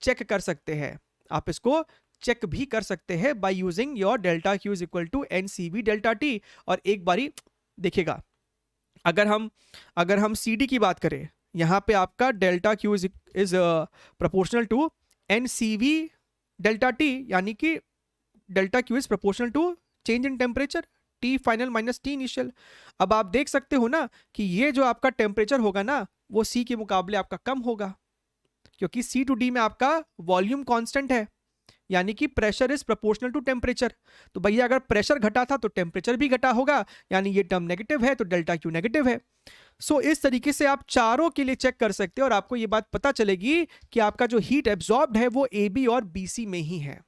चेक कर सकते हैं, आप इसको चेक भी कर सकते हैं by using your delta Q is equal to NCV delta T. और एक बारी देखिएगा, अगर हम CD की बात करें, यहाँ पे आपका delta Q is proportional to NCV delta T, यानी कि delta Q is proportional to change in temperature, T final minus T initial. अब आप देख सकते हो ना कि ये जो आपका टेम्परेचर होगा ना, वो C के मुकाबले आपका कम होगा, क्योंकि C to D में आपका वॉल्यूम कांस्टेंट है, यानी कि pressure is proportional to temperature. तो भैया अगर प्रेशर घटा था तो टेम्परेचर भी घटा होगा, यानी ये टर्म नेगेटिव है, तो डेल्टा क्यू नेगेटिव है। सो इस तरीके से आप चारों के लिए चेक कर सकते हैं, और आपको ये बात पता चलेगी कि आपका जो हीट एब्जॉर्ब्ड है वो AB और BC में ही है।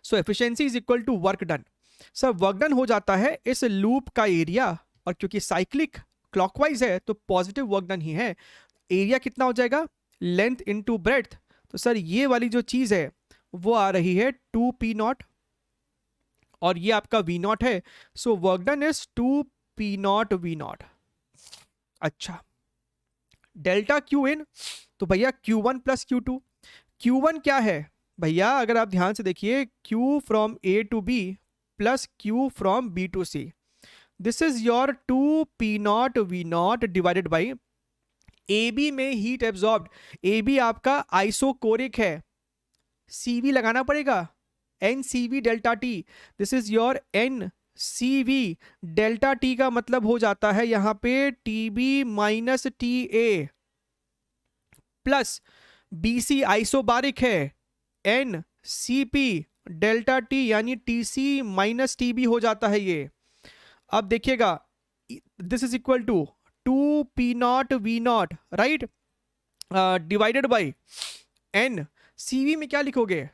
So efficiency is equal to work done. Sir work done हो जाता है इस लूप का एरिया, और क्योंकि साइक्लिक क्लॉकवाइज है तो पॉजिटिव वर्क डन ही है। एरिया कितना हो जाएगा? Length into breadth. तो सर ये वाली जो चीज है वो आ रही है 2P0, और ये आपका V0 है। So work done is 2P0 V0। अच्छा, डेल्टा क्यू इन, तो भैया Q1 प्लस Q2। Q1 क्या है भैया? अगर आप ध्यान से देखिए, Q from A to B plus Q from B to C। This is your 2P0 V0 divided by AB में हीट एब्जॉर्ब्ड। AB आपका आइसोकोरिक है, CV लगाना पड़ेगा, NCV delta T। This is your N CV, delta T का मतलब हो जाता है यहाँ पे TB minus TA plus BC isobaric है, NCP डेल्टा टी यानी TC माइनस TB हो जाता है ये। अब देखिएगा, this is equal to 2P0 V0 right, divided by N। CV में क्या लिखोगे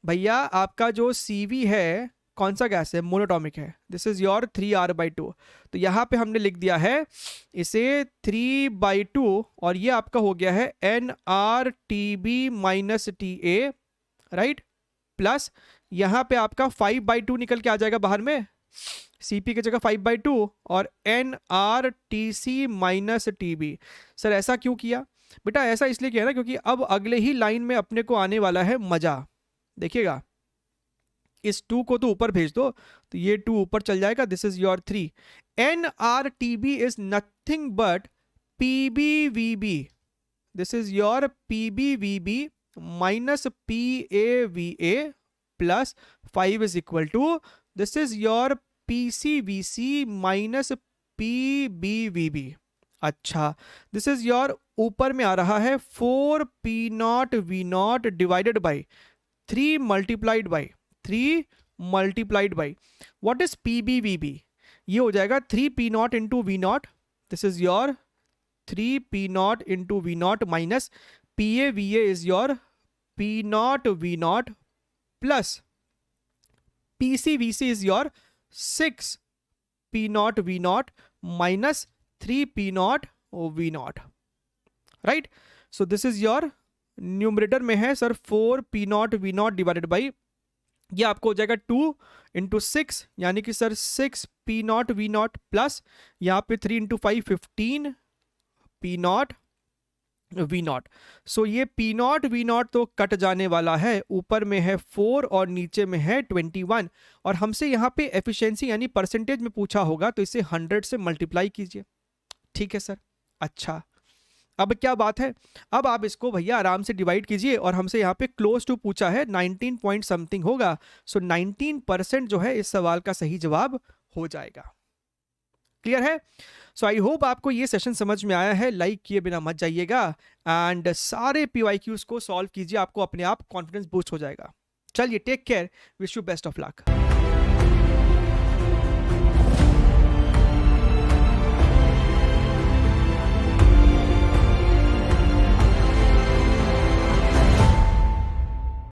भैया, आपका जो CV है कौन सा गैस है, मोनोटॉमिक है, दिस इज योर 3R/2। तो यहाँ पे हमने लिख दिया है इसे 3/2 और ये आपका हो गया है NRTB minus TA right, plus यहाँ पे आपका 5/2 निकल के आ जाएगा बाहर में, CP की जगह 5/2 और NRTC माइनस TB। सर ऐसा क्यों किया बेटा, ऐसा इसलिए किया ना क्योंकि अब अगले ही लाइन में अपने को आने वाला है मजा। देखिएगा, इस 2 को तो ऊपर भेज दो तो ये 2 ऊपर चल जाएगा, this is your 3। NRTB is nothing but PBVB, this is your PBVB minus PAVA plus 5 is equal to this is your PCVC minus PBVB। अच्छा, दिस इज योर ऊपर में आ रहा है 4P0 V0 divided by 3 multiplied by 3 multiplied by what is PBVB, ये हो जाएगा 3P0 into V0, this is your 3P0 into V0 minus PAVA is your P0 V0 plus PCVC is your 6P0 V0 minus 3P0 V0 right. So this is your numerator में है sir 4P0 V0 divided by, ये आपको हो जाएगा 2 into 6 यानी कि sir 6P0 V0 plus यहाँ पे 3 इंटू 5 15P0 V0। सो ये P0 V0 तो कट जाने वाला है, ऊपर में है 4 और नीचे में है 21 और हमसे यहाँ पे एफिशिएंसी यानी परसेंटेज में पूछा होगा तो इसे 100 से मल्टीप्लाई कीजिए। ठीक है सर, अच्छा अब क्या बात है, अब आप इसको भैया आराम से डिवाइड कीजिए और हमसे यहाँ पे क्लोज टू पूछा है 19 पॉइंट समथिंग होगा, सो 19% जो है इस सवाल का सही जवाब हो जाएगा। क्लियर है? सो आई होप आपको ये सेशन समझ में आया है, लाइक किए बिना मत जाइएगा एंड सारे PYQs को सॉल्व कीजिए, आपको अपने आप कॉन्फिडेंस बूस्ट हो जाएगा। चलिए take care, wish you best of luck.